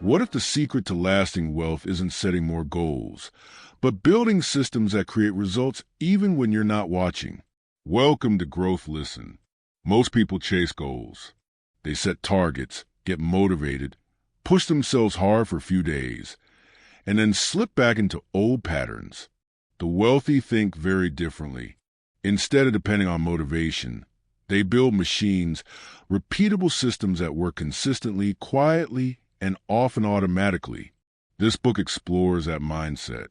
What if the secret to lasting wealth isn't setting more goals, but building systems that create results even when you're not watching? Welcome to Growth Listen. Most people chase goals. They set targets, get motivated, push themselves hard for a few days, and then slip back into old patterns. The wealthy think very differently. Instead of depending on motivation, they build machines, repeatable systems that work consistently, quietly, and often automatically. This book explores that mindset.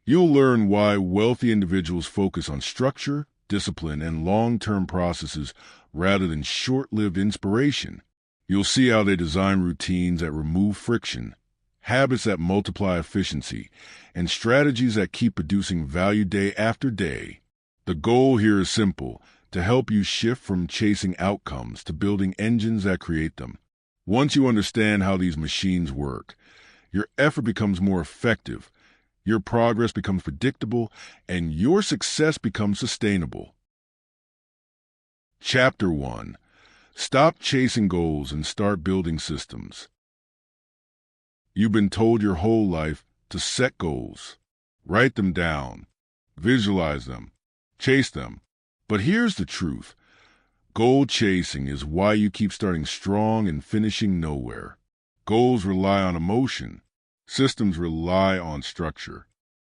You'll learn why wealthy individuals focus on structure, discipline, and long-term processes rather than short-lived inspiration. You'll see how they design routines that remove friction, habits that multiply efficiency, and strategies that keep producing value day after day. The goal here is simple: to help you shift from chasing outcomes to building engines that create them. Once you understand how these machines work, your effort becomes more effective, your progress becomes predictable, and your success becomes sustainable. Chapter 1. Stop chasing goals and start building systems. You've been told your whole life to set goals. Write them down. Visualize them. Chase them. But here's the truth. Goal chasing is why you keep starting strong and finishing nowhere. Goals rely on emotion. Systems rely on structure.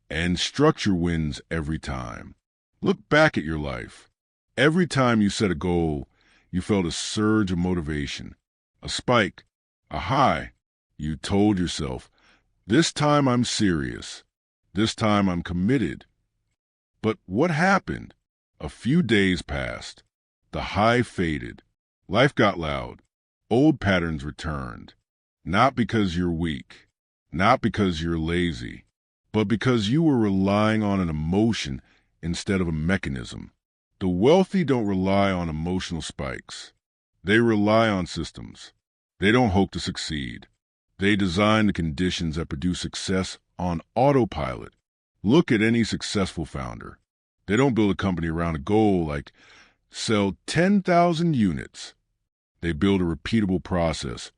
And structure wins every time. Look back at your life. Every time you set a goal, you felt a surge of motivation, a spike, a high. You told yourself, this time I'm serious. This time I'm committed. But what happened? A few days passed. The high faded. Life got loud. Old patterns returned. Not because you're weak, not because you're lazy, but because you were relying on an emotion instead of a mechanism. The wealthy don't rely on emotional spikes. They rely on systems. They don't hope to succeed. They design the conditions that produce success on autopilot. Look at any successful founder. They don't build a company around a goal like sell 10,000 units. They build a repeatable process,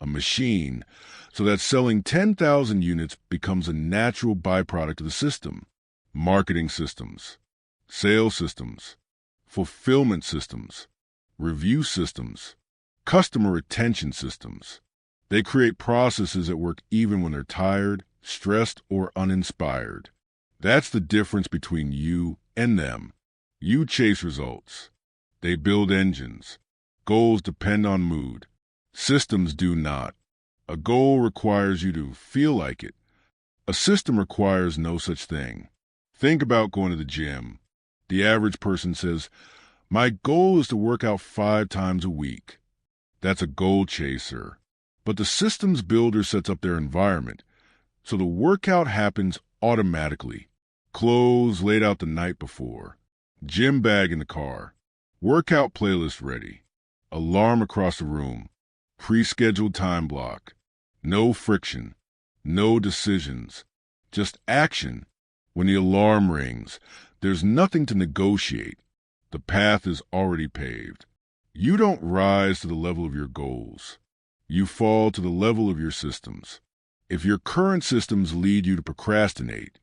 a machine, so that selling 10,000 units becomes a natural byproduct of the system. Marketing systems, sales systems, fulfillment systems, review systems, customer retention systems. They create processes that work even when they're tired, stressed, or uninspired. That's the difference between you and them. You chase results. They build engines. Goals depend on mood. Systems do not. A goal requires you to feel like it. A system requires no such thing. Think about going to the gym. The average person says, my goal is to work out 5 times a week. That's a goal chaser. But the systems builder sets up their environment, so the workout happens automatically. Clothes laid out the night before. Gym bag in the car. Workout playlist ready. Alarm across the room. Pre-scheduled time block. No friction. No decisions. Just action. When the alarm rings, there's nothing to negotiate. The path is already paved. You don't rise to the level of your goals. You fall to the level of your systems. If your current systems lead you to procrastinate,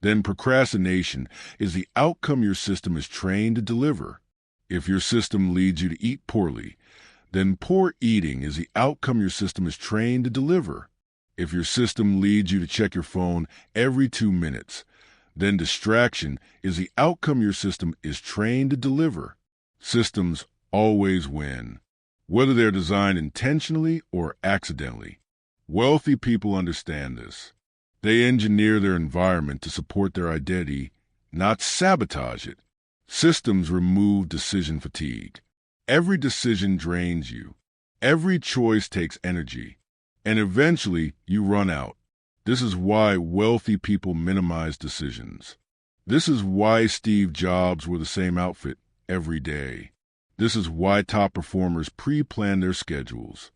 then procrastination is the outcome your system is trained to deliver. If your system leads you to eat poorly, then poor eating is the outcome your system is trained to deliver. If your system leads you to check your phone every 2 minutes, then distraction is the outcome your system is trained to deliver. Systems always win, whether they're designed intentionally or accidentally. Wealthy people understand this. They engineer their environment to support their identity, not sabotage it. Systems remove decision fatigue. Every decision drains you. Every choice takes energy. And eventually, you run out. This is why wealthy people minimize decisions. This is why Steve Jobs wore the same outfit every day. This is why top performers pre-plan their schedules.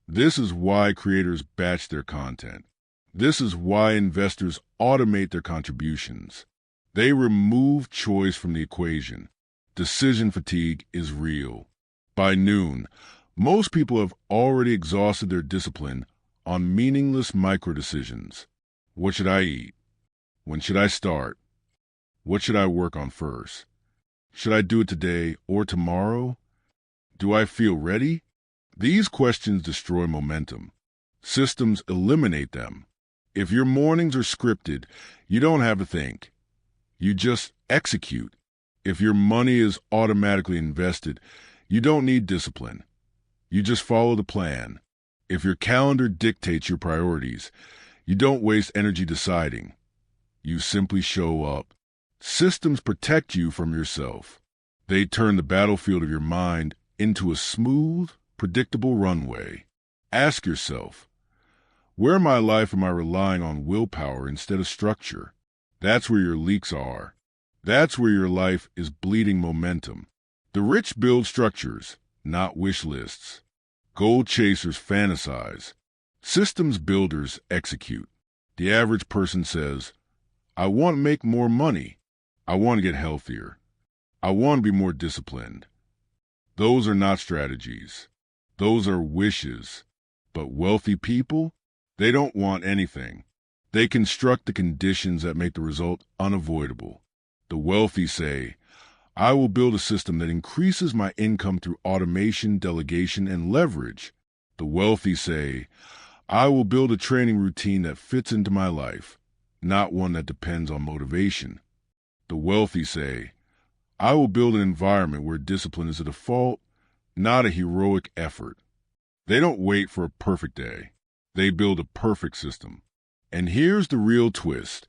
This is why creators batch their content. This is why investors automate their contributions. They remove choice from the equation. Decision fatigue is real. By noon, most people have already exhausted their discipline on meaningless micro-decisions. What should I eat? When should I start? What should I work on first? Should I do it today or tomorrow? Do I feel ready? These questions destroy momentum. Systems eliminate them. If your mornings are scripted, you don't have to think. You just execute. If your money is automatically invested, you don't need discipline. You just follow the plan. If your calendar dictates your priorities, you don't waste energy deciding. You simply show up. Systems protect you from yourself. They turn the battlefield of your mind into a smooth, predictable runway. Ask yourself, where in my life am I relying on willpower instead of structure? That's where your leaks are. That's where your life is bleeding momentum. The rich build structures, not wish lists. Goal chasers fantasize. Systems builders execute. The average person says, I want to make more money. I want to get healthier. I want to be more disciplined. Those are not strategies. Those are wishes. But wealthy people, they don't want anything. They construct the conditions that make the result unavoidable. The wealthy say, I will build a system that increases my income through automation, delegation, and leverage. The wealthy say, I will build a training routine that fits into my life, not one that depends on motivation. The wealthy say, I will build an environment where discipline is a default, not a heroic effort. They don't wait for a perfect day. They build a perfect system. And here's the real twist.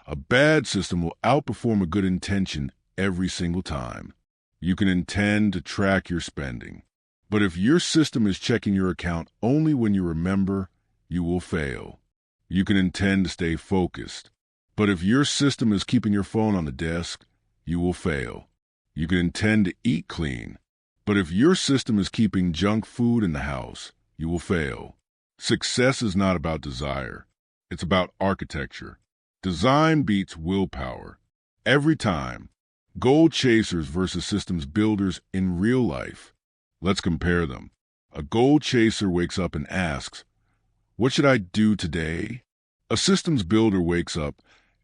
A bad system will outperform a good intention every single time. You can intend to track your spending. But if your system is checking your account only when you remember, you will fail. You can intend to stay focused. But if your system is keeping your phone on the desk, you will fail. You can intend to eat clean. But if your system is keeping junk food in the house, you will fail. Success is not about desire. It's about architecture. Design beats willpower. Every time. Goal chasers versus systems builders in real life. Let's compare them. A goal chaser wakes up and asks, what should I do today? A systems builder wakes up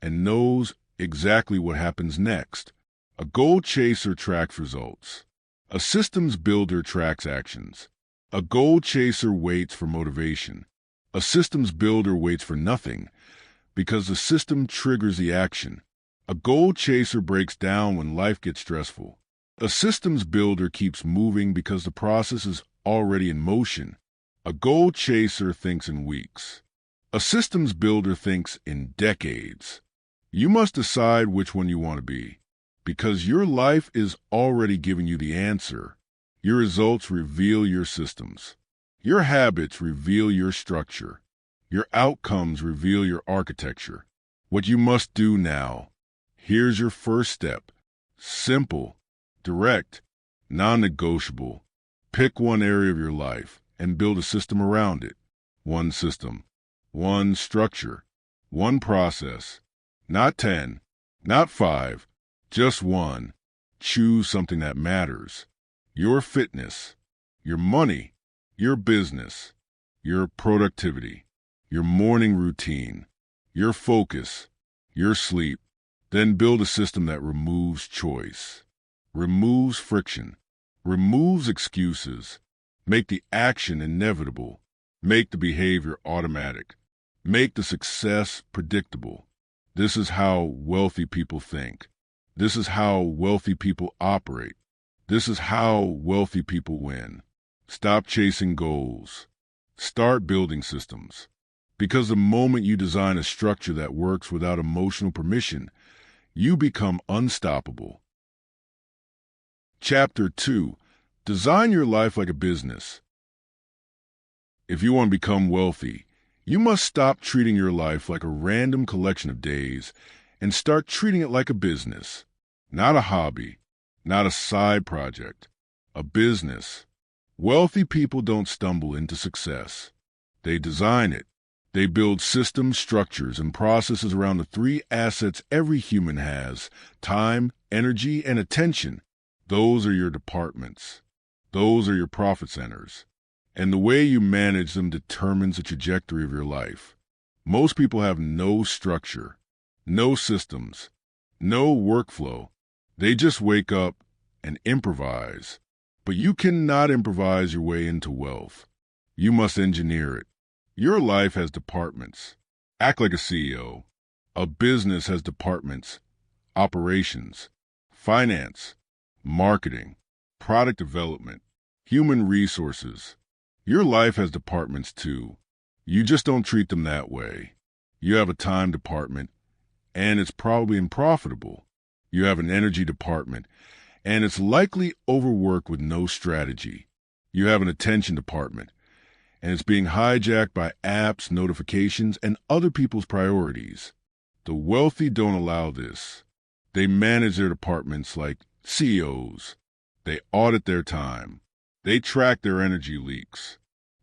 and knows exactly what happens next. A goal chaser tracks results. A systems builder tracks actions. A goal chaser waits for motivation. A systems builder waits for nothing because the system triggers the action. A goal chaser breaks down when life gets stressful. A systems builder keeps moving because the process is already in motion. A goal chaser thinks in weeks. A systems builder thinks in decades. You must decide which one you want to be, because your life is already giving you the answer. Your results reveal your systems. Your habits reveal your structure. Your outcomes reveal your architecture. What you must do now. Here's your first step. Simple, direct, non-negotiable. Pick one area of your life and build a system around it. One system, one structure, one process. Not 10, not 5, just one. Choose something that matters. Your fitness, your money, your business, your productivity, your morning routine, your focus, your sleep. Then build a system that removes choice, removes friction, removes excuses. Make the action inevitable. Make the behavior automatic. Make the success predictable. This is how wealthy people think. This is how wealthy people operate. This is how wealthy people win. Stop chasing goals. Start building systems. Because the moment you design a structure that works without emotional permission, you become unstoppable. Chapter 2. Design your life like a business. If you want to become wealthy, you must stop treating your life like a random collection of days and start treating it like a business. Not a hobby, not a side project, a business. Wealthy people don't stumble into success. They design it. They build systems, structures, and processes around the 3 assets every human has: time, energy, and attention. Those are your departments. Those are your profit centers. And the way you manage them determines the trajectory of your life. Most people have no structure, no systems, no workflow. They just wake up and improvise. But you cannot improvise your way into wealth. You must engineer it. Your life has departments. Act like a CEO. A business has departments: operations, finance, marketing, product development, human resources. Your life has departments too. You just don't treat them that way. You have a time department, and it's probably unprofitable. You have an energy department, and it's likely overworked with no strategy. You have an attention department, and it's being hijacked by apps, notifications, and other people's priorities. The wealthy don't allow this. They manage their departments like CEOs. They audit their time. They track their energy leaks.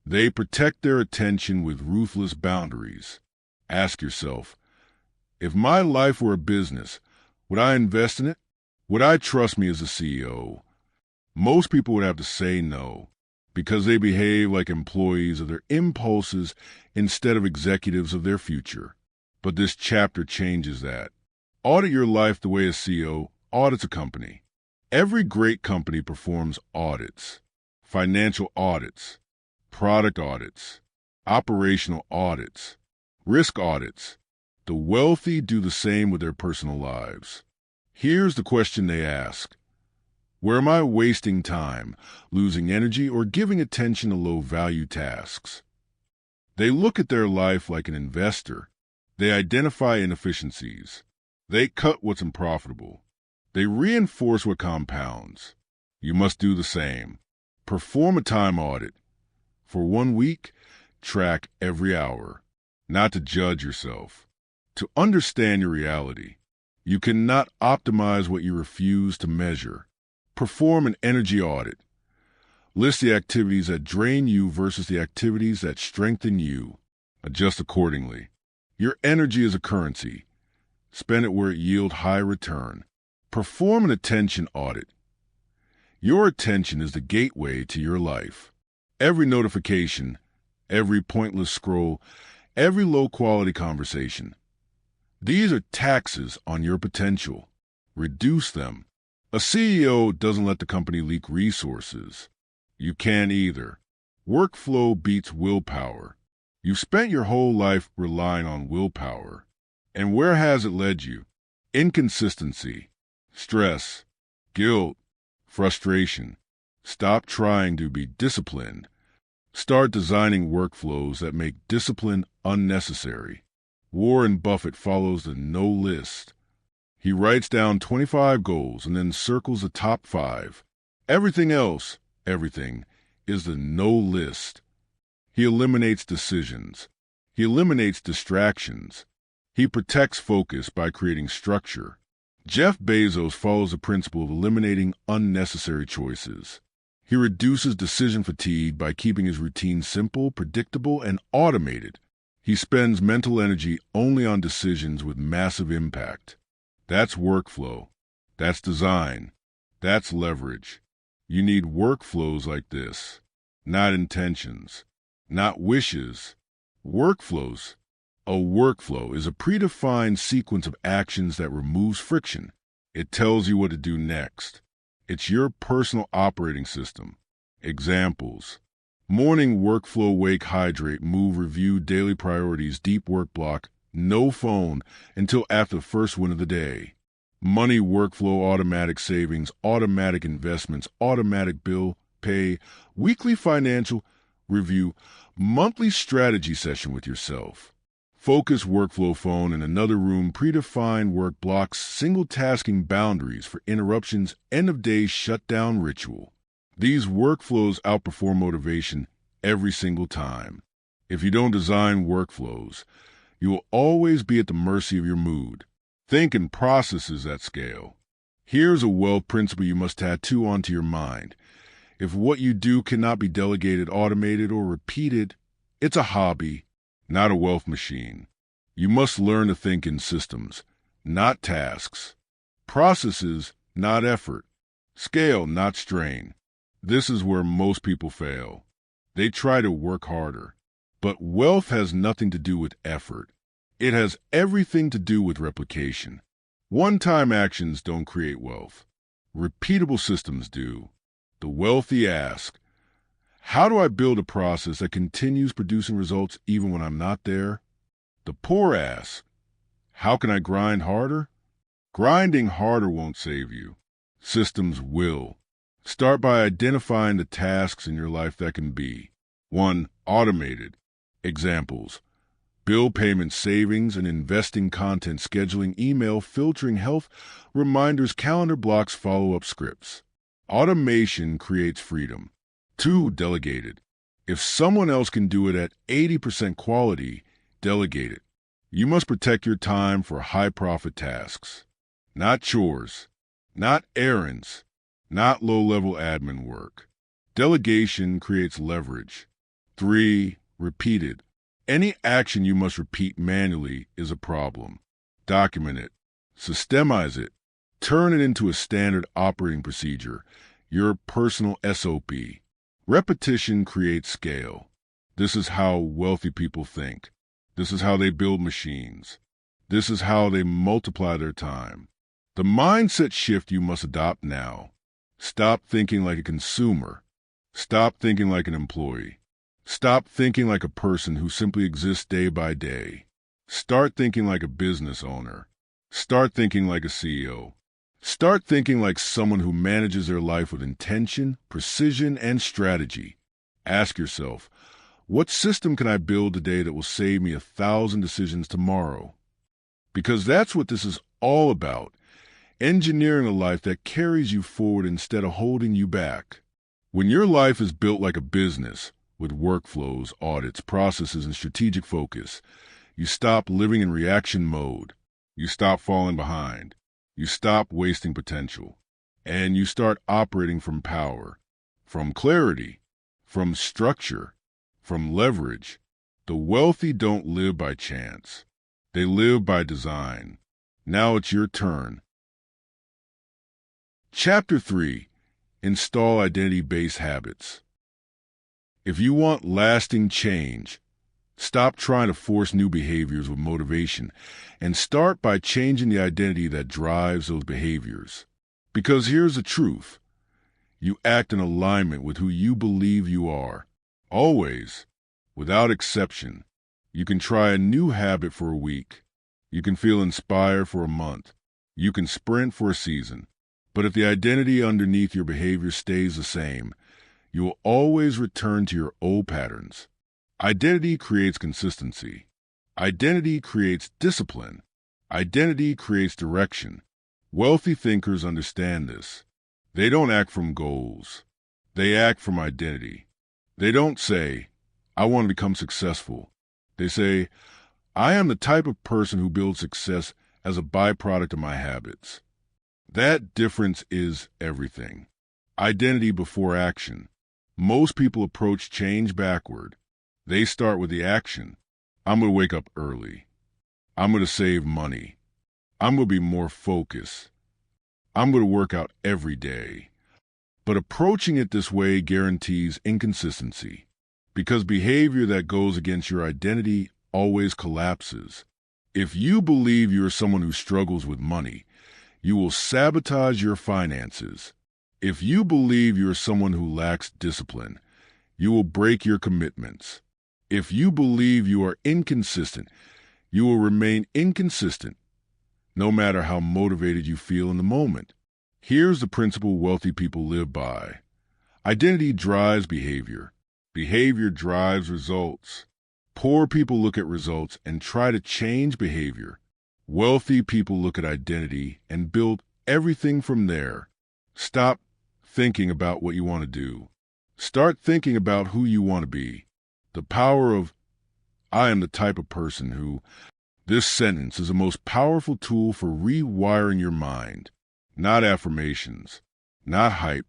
They protect their attention with ruthless boundaries. Ask yourself, if my life were a business, would I invest in it? Would I trust me as a CEO? Most people would have to say no, because they behave like employees of their impulses instead of executives of their future. But this chapter changes that. Audit your life the way a CEO audits a company. Every great company performs audits: financial audits, product audits, operational audits, risk audits. The wealthy do the same with their personal lives. Here's the question they ask: where am I wasting time, losing energy, or giving attention to low-value tasks? They look at their life like an investor. They identify inefficiencies. They cut what's unprofitable. They reinforce what compounds. You must do the same. Perform a time audit. For 1 week, track every hour. Not to judge yourself, to understand your reality. You cannot optimize what you refuse to measure. Perform an energy audit. List the activities that drain you versus the activities that strengthen you. Adjust accordingly. Your energy is a currency. Spend it where it yields high return. Perform an attention audit. Your attention is the gateway to your life. Every notification, every pointless scroll, every low-quality conversation. These are taxes on your potential. Reduce them. A CEO doesn't let the company leak resources. You can't either. Workflow beats willpower. You've spent your whole life relying on willpower. And where has it led you? Inconsistency, stress, guilt, frustration. Stop trying to be disciplined. Start designing workflows that make discipline unnecessary. Warren Buffett follows the no list. He writes down 25 goals and then circles the top 5. Everything else, everything, is the no list. He eliminates decisions. He eliminates distractions. He protects focus by creating structure. Jeff Bezos follows the principle of eliminating unnecessary choices. He reduces decision fatigue by keeping his routine simple, predictable, and automated. He spends mental energy only on decisions with massive impact. That's workflow. That's design. That's leverage. You need workflows like this, not intentions, not wishes. Workflows. A workflow is a predefined sequence of actions that removes friction. It tells you what to do next. It's your personal operating system. Examples: morning workflow: wake, hydrate, move, review daily priorities, deep work block, no phone until after the first win of the day. Money workflow: automatic savings, automatic investments, automatic bill pay, weekly financial review, monthly strategy session with yourself. Focus workflow: phone in another room, predefined work blocks, single tasking boundaries for interruptions, end of day shutdown ritual. These workflows outperform motivation every single time. If you don't design workflows, you will always be at the mercy of your mood. Think in processes at scale. Here's a wealth principle you must tattoo onto your mind. If what you do cannot be delegated, automated, or repeated, it's a hobby, not a wealth machine. You must learn to think in systems, not tasks. Processes, not effort. Scale, not strain. This is where most people fail. They try to work harder. But wealth has nothing to do with effort. It has everything to do with replication. One-time actions don't create wealth. Repeatable systems do. The wealthy ask, how do I build a process that continues producing results even when I'm not there? The poor ask, how can I grind harder? Grinding harder won't save you. Systems will. Start by identifying the tasks in your life that can be 1. Automated. Examples: bill payment, savings and investing, content scheduling, email filtering, health reminders, calendar blocks, follow-up scripts. Automation creates freedom. 2. Delegated. If someone else can do it at 80% quality, delegate it. You must protect your time for high-profit tasks. Not chores, not errands, not low-level admin work. Delegation creates leverage. 3. Repeated. Any action you must repeat manually is a problem. Document it. Systemize it. Turn it into a standard operating procedure, your personal SOP. Repetition creates scale. This is how wealthy people think. This is how they build machines. This is how they multiply their time. The mindset shift you must adopt now. Stop thinking like a consumer. Stop thinking like an employee. Stop thinking like a person who simply exists day by day. Start thinking like a business owner. Start thinking like a CEO. Start thinking like someone who manages their life with intention, precision, and strategy. Ask yourself, what system can I build today that will save me 1,000 decisions tomorrow? Because that's what this is all about. Engineering a life that carries you forward instead of holding you back. When your life is built like a business, with workflows, audits, processes, and strategic focus, you stop living in reaction mode. You stop falling behind. You stop wasting potential. And you start operating from power, from clarity, from structure, from leverage. The wealthy don't live by chance. They live by design. Now it's your turn. Chapter 3. Install identity-based habits. If you want lasting change, stop trying to force new behaviors with motivation and start by changing the identity that drives those behaviors. Because here's the truth. You act in alignment with who you believe you are. Always, without exception. You can try a new habit for a week. You can feel inspired for a month. You can sprint for a season. But if the identity underneath your behavior stays the same, you will always return to your old patterns. Identity creates consistency. Identity creates discipline. Identity creates direction. Wealthy thinkers understand this. They don't act from goals. They act from identity. They don't say, I want to become successful. They say, I am the type of person who builds success as a byproduct of my habits. That difference is everything. Identity before action. Most people approach change backward. They start with the action. I'm going to wake up early. I'm going to save money. I'm going to be more focused. I'm going to work out every day. But approaching it this way guarantees inconsistency, because behavior that goes against your identity always collapses. If you believe you're someone who struggles with money, you will sabotage your finances. If you believe you're someone who lacks discipline, you will break your commitments. If you believe you are inconsistent, you will remain inconsistent, no matter how motivated you feel in the moment. Here's the principle wealthy people live by. Identity drives behavior. Behavior drives results. Poor people look at results and try to change behavior. Wealthy people look at identity and build everything from there. Stop thinking about what you want to do. Start thinking about who you want to be. The power of, I am the type of person who, this sentence is the most powerful tool for rewiring your mind. Not affirmations, not hype,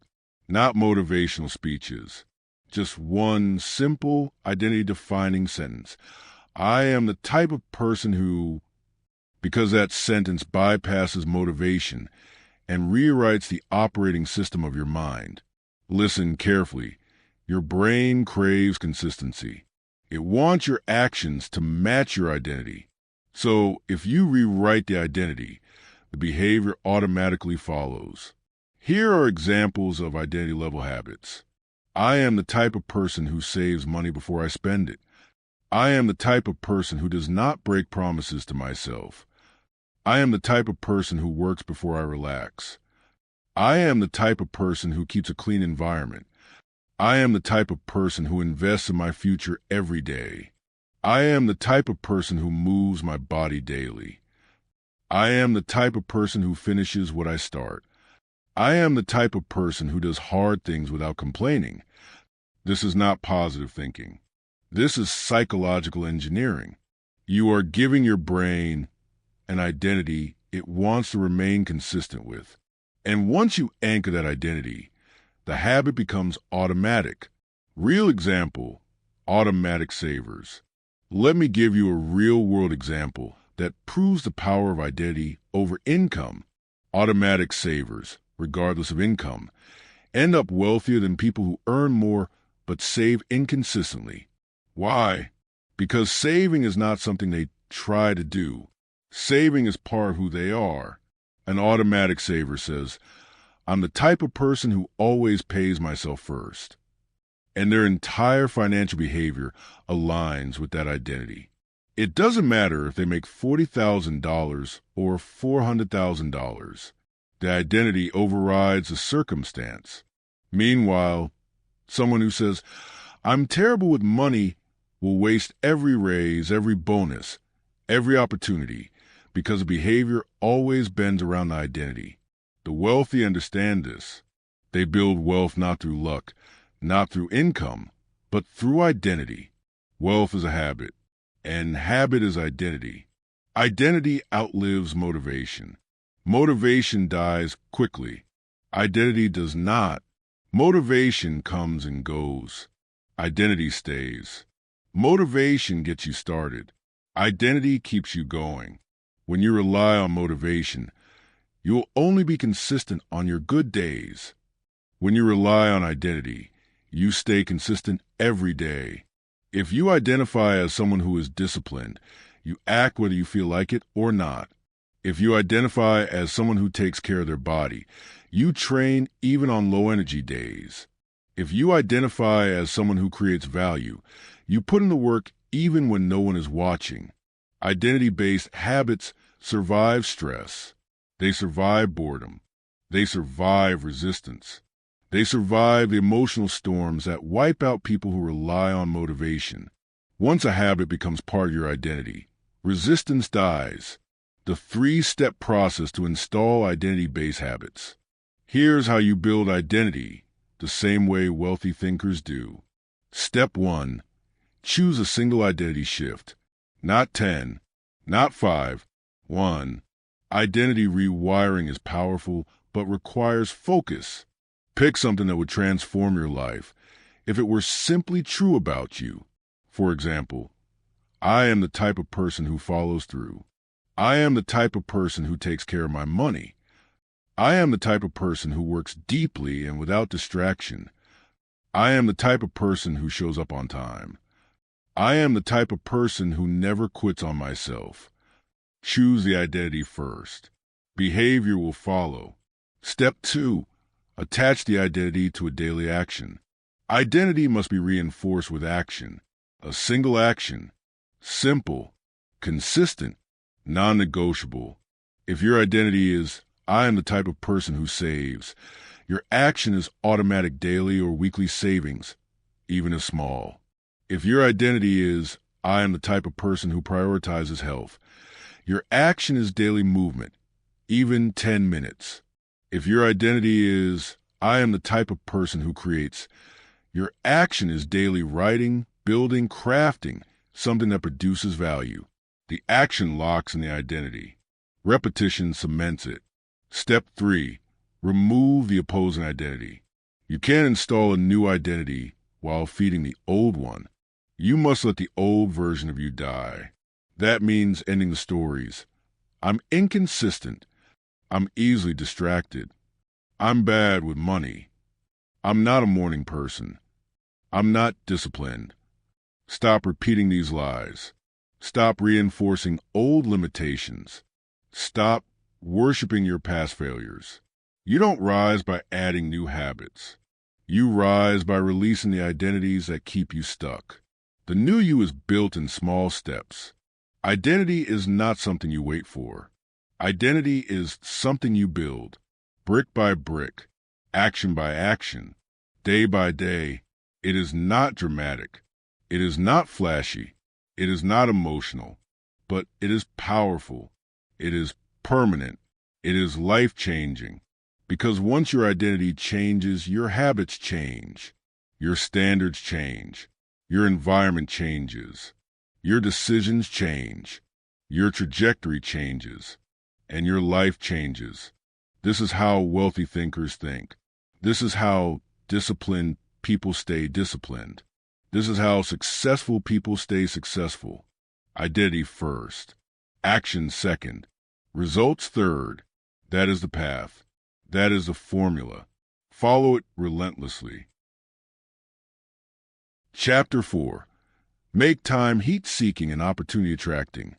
not motivational speeches. Just one simple identity-defining sentence. I am the type of person who, because that sentence bypasses motivation and rewrites the operating system of your mind. Listen carefully. Your brain craves consistency. It wants your actions to match your identity. So if you rewrite the identity, the behavior automatically follows. Here are examples of identity-level habits. I am the type of person who saves money before I spend it. I am the type of person who does not break promises to myself. I am the type of person who works before I relax. I am the type of person who keeps a clean environment. I am the type of person who invests in my future every day. I am the type of person who moves my body daily. I am the type of person who finishes what I start. I am the type of person who does hard things without complaining. This is not positive thinking. This is psychological engineering. You are giving your brain an identity it wants to remain consistent with. And once you anchor that identity, the habit becomes automatic. Real example, automatic savers. Let me give you a real-world example that proves the power of identity over income. Automatic savers, regardless of income, end up wealthier than people who earn more but save inconsistently. Why? Because saving is not something they try to do. Saving is part of who they are. An automatic saver says, I'm the type of person who always pays myself first. And their entire financial behavior aligns with that identity. It doesn't matter if they make $40,000 or $400,000. The identity overrides the circumstance. Meanwhile, someone who says, I'm terrible with money will waste every raise, every bonus, every opportunity, because the behavior always bends around the identity. The wealthy understand this. They build wealth not through luck, not through income, but through identity. Wealth is a habit, and habit is identity. Identity outlives motivation. Motivation dies quickly. Identity does not. Motivation comes and goes. Identity stays. Motivation gets you started. Identity keeps you going. When you rely on motivation, you will only be consistent on your good days. When you rely on identity, you stay consistent every day. If you identify as someone who is disciplined, you act whether you feel like it or not. If you identify as someone who takes care of their body, you train even on low-energy days. If you identify as someone who creates value, you put in the work even when no one is watching. Identity-based habits survive stress. They survive boredom. They survive resistance. They survive the emotional storms that wipe out people who rely on motivation. Once a habit becomes part of your identity, resistance dies. The 3-step process to install identity-based habits. Here's how you build identity the same way wealthy thinkers do. Step 1. Choose a single identity shift. Not 10, not 5, 1. Identity rewiring is powerful but requires focus. Pick something that would transform your life if it were simply true about you. For example, I am the type of person who follows through. I am the type of person who takes care of my money. I am the type of person who works deeply and without distraction. I am the type of person who shows up on time. I am the type of person who never quits on myself. Choose the identity first. Behavior will follow. Step 2. Attach the identity to a daily action. Identity must be reinforced with action. A single action. Simple. Consistent. Non-negotiable. If your identity is, I am the type of person who saves, your action is automatic daily or weekly savings, even if small. If your identity is, I am the type of person who prioritizes health, your action is daily movement, even 10 minutes. If your identity is, I am the type of person who creates, your action is daily writing, building, crafting, something that produces value. The action locks in the identity. Repetition cements it. Step 3. Remove the opposing identity. You can't install a new identity while feeding the old one. You must let the old version of you die. That means ending the stories. I'm inconsistent. I'm easily distracted. I'm bad with money. I'm not a morning person. I'm not disciplined. Stop repeating these lies. Stop reinforcing old limitations. Stop worshiping your past failures. You don't rise by adding new habits. You rise by releasing the identities that keep you stuck. The new you is built in small steps. Identity is not something you wait for. Identity is something you build, brick by brick, action by action, day by day. It is not dramatic. It is not flashy. It is not emotional. But it is powerful. It is permanent. It is life-changing. Because once your identity changes, your habits change. Your standards change. Your environment changes. Your decisions change. Your trajectory changes. And your life changes. This is how wealthy thinkers think. This is how disciplined people stay disciplined. This is how successful people stay successful. Identity first. Action second. Results third. That is the path. That is the formula. Follow it relentlessly. Chapter 4. Make time heat-seeking and opportunity-attracting.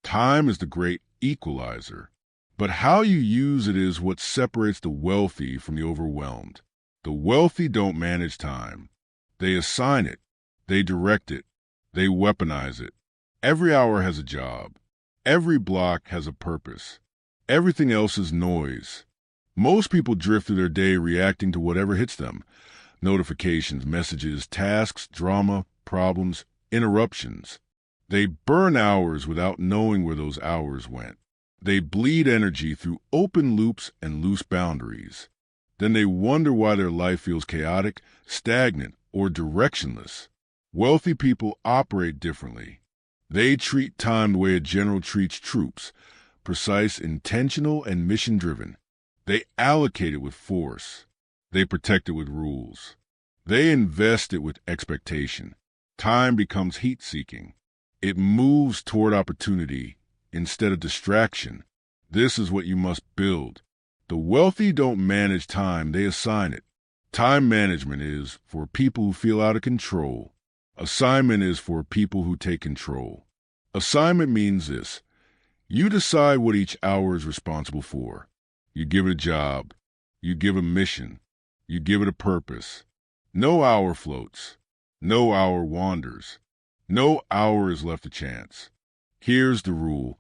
Time is the great equalizer, but how you use it is what separates the wealthy from the overwhelmed. The wealthy don't manage time. They assign it. They direct it. They weaponize it. Every hour has a job. Every block has a purpose. Everything else is noise. Most people drift through their day reacting to whatever hits them. Notifications, messages, tasks, drama, problems, interruptions. They burn hours without knowing where those hours went. They bleed energy through open loops and loose boundaries. Then they wonder why their life feels chaotic, stagnant, or directionless. Wealthy people operate differently. They treat time the way a general treats troops, precise, intentional, and mission-driven. They allocate it with force. They protect it with rules. They invest it with expectation. Time becomes heat-seeking. It moves toward opportunity instead of distraction. This is what you must build. The wealthy don't manage time, they assign it. Time management is for people who feel out of control. Assignment is for people who take control. Assignment means this. You decide what each hour is responsible for. You give it a job. You give a mission. You give it a purpose. No hour floats. No hour wanders. No hour is left to chance. Here's the rule.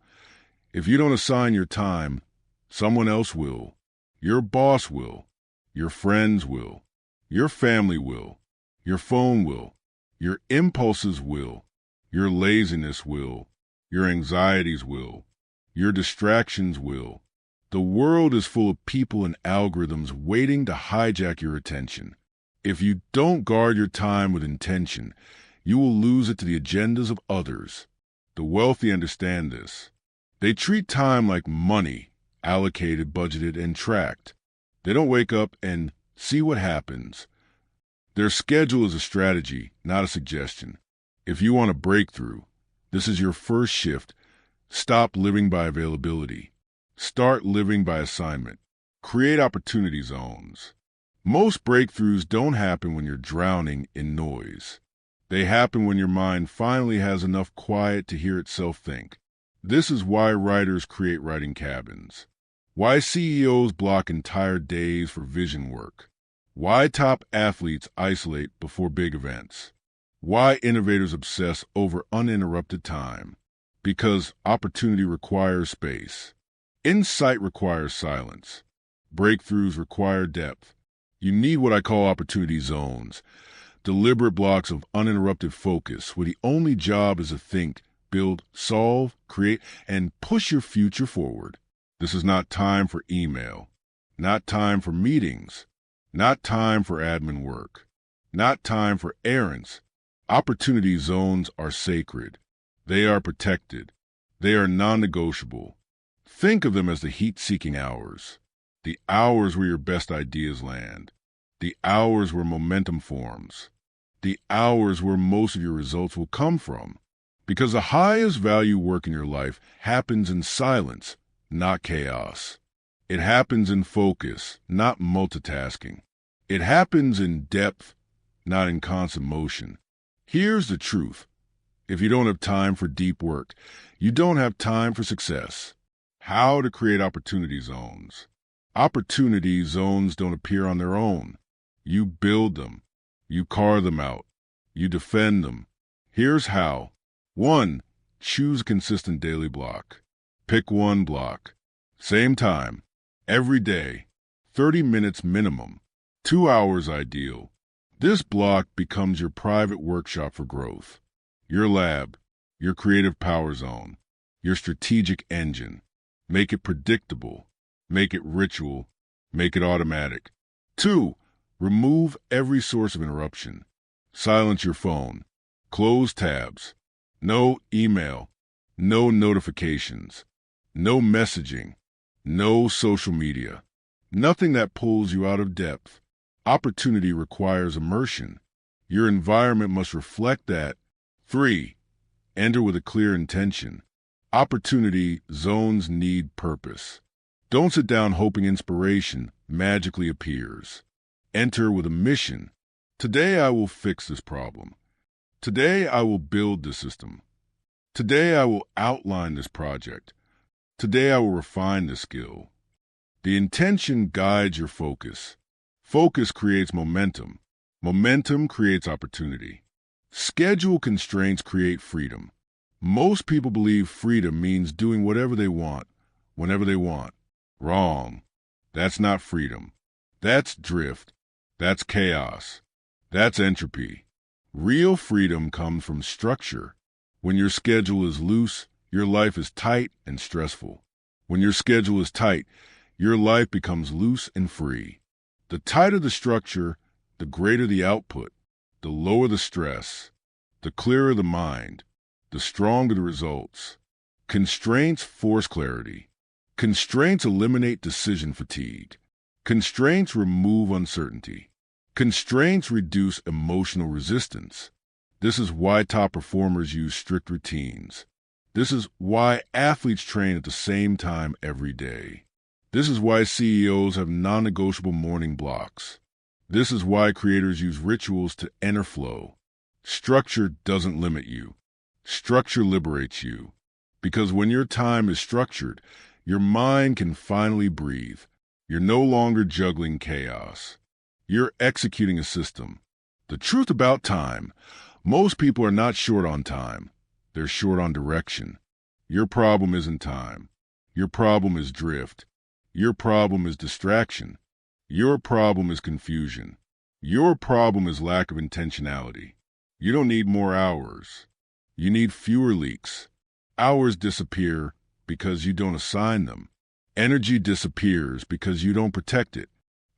If you don't assign your time, someone else will. Your boss will. Your friends will. Your family will. Your phone will. Your impulses will. Your laziness will. Your anxieties will. Your distractions will. The world is full of people and algorithms waiting to hijack your attention. If you don't guard your time with intention, you will lose it to the agendas of others. The wealthy understand this. They treat time like money, allocated, budgeted, and tracked. They don't wake up and see what happens. Their schedule is a strategy, not a suggestion. If you want a breakthrough, this is your first shift. Stop living by availability. Start living by assignment. Create opportunity zones. Most breakthroughs don't happen when you're drowning in noise. They happen when your mind finally has enough quiet to hear itself think. This is why writers create writing cabins. Why CEOs block entire days for vision work. Why top athletes isolate before big events. Why innovators obsess over uninterrupted time. Because opportunity requires space. Insight requires silence. Breakthroughs require depth. You need what I call opportunity zones. Deliberate blocks of uninterrupted focus where the only job is to think, build, solve, create, and push your future forward. This is not time for email. Not time for meetings. Not time for admin work. Not time for errands. Opportunity zones are sacred. They are protected. They are non-negotiable. Think of them as the heat-seeking hours. The hours where your best ideas land. The hours where momentum forms. The hours where most of your results will come from. Because the highest value work in your life happens in silence, not chaos. It happens in focus, not multitasking. It happens in depth, not in constant motion. Here's the truth. If you don't have time for deep work, you don't have time for success. How to create opportunity zones. Opportunity zones don't appear on their own. You build them. You carve them out. You defend them. Here's how. 1. Choose a consistent daily block. Pick one block. Same time. Every day. 30 minutes minimum. 2 hours ideal. This block becomes your private workshop for growth. Your lab. Your creative power zone. Your strategic engine. Make it predictable. Make it ritual. Make it automatic. 2. Remove every source of interruption. Silence your phone. Close tabs. No email. No notifications. No messaging. No social media. Nothing that pulls you out of depth. Opportunity requires immersion. Your environment must reflect that. 3. Enter with a clear intention. Opportunity zones need purpose. Don't sit down hoping inspiration magically appears. Enter with a mission. Today I will fix this problem. Today I will build this system. Today I will outline this project. Today I will refine this skill. The intention guides your focus. Focus creates momentum. Momentum creates opportunity. Schedule constraints create freedom. Most people believe freedom means doing whatever they want, whenever they want. Wrong. That's not freedom. That's drift. That's chaos. That's entropy. Real freedom comes from structure. When your schedule is loose, your life is tight and stressful. When your schedule is tight, your life becomes loose and free. The tighter the structure, the greater the output, the lower the stress, the clearer the mind, the stronger the results. Constraints force clarity. Constraints eliminate decision fatigue. Constraints remove uncertainty. Constraints reduce emotional resistance. This is why top performers use strict routines. This is why athletes train at the same time every day. This is why CEOs have non-negotiable morning blocks. This is why creators use rituals to enter flow. Structure doesn't limit you. Structure liberates you. Because when your time is structured, your mind can finally breathe. You're no longer juggling chaos. You're executing a system. The truth about time, most people are not short on time. They're short on direction. Your problem isn't time. Your problem is drift. Your problem is distraction. Your problem is confusion. Your problem is lack of intentionality. You don't need more hours. You need fewer leaks. Hours disappear because you don't assign them. Energy disappears because you don't protect it.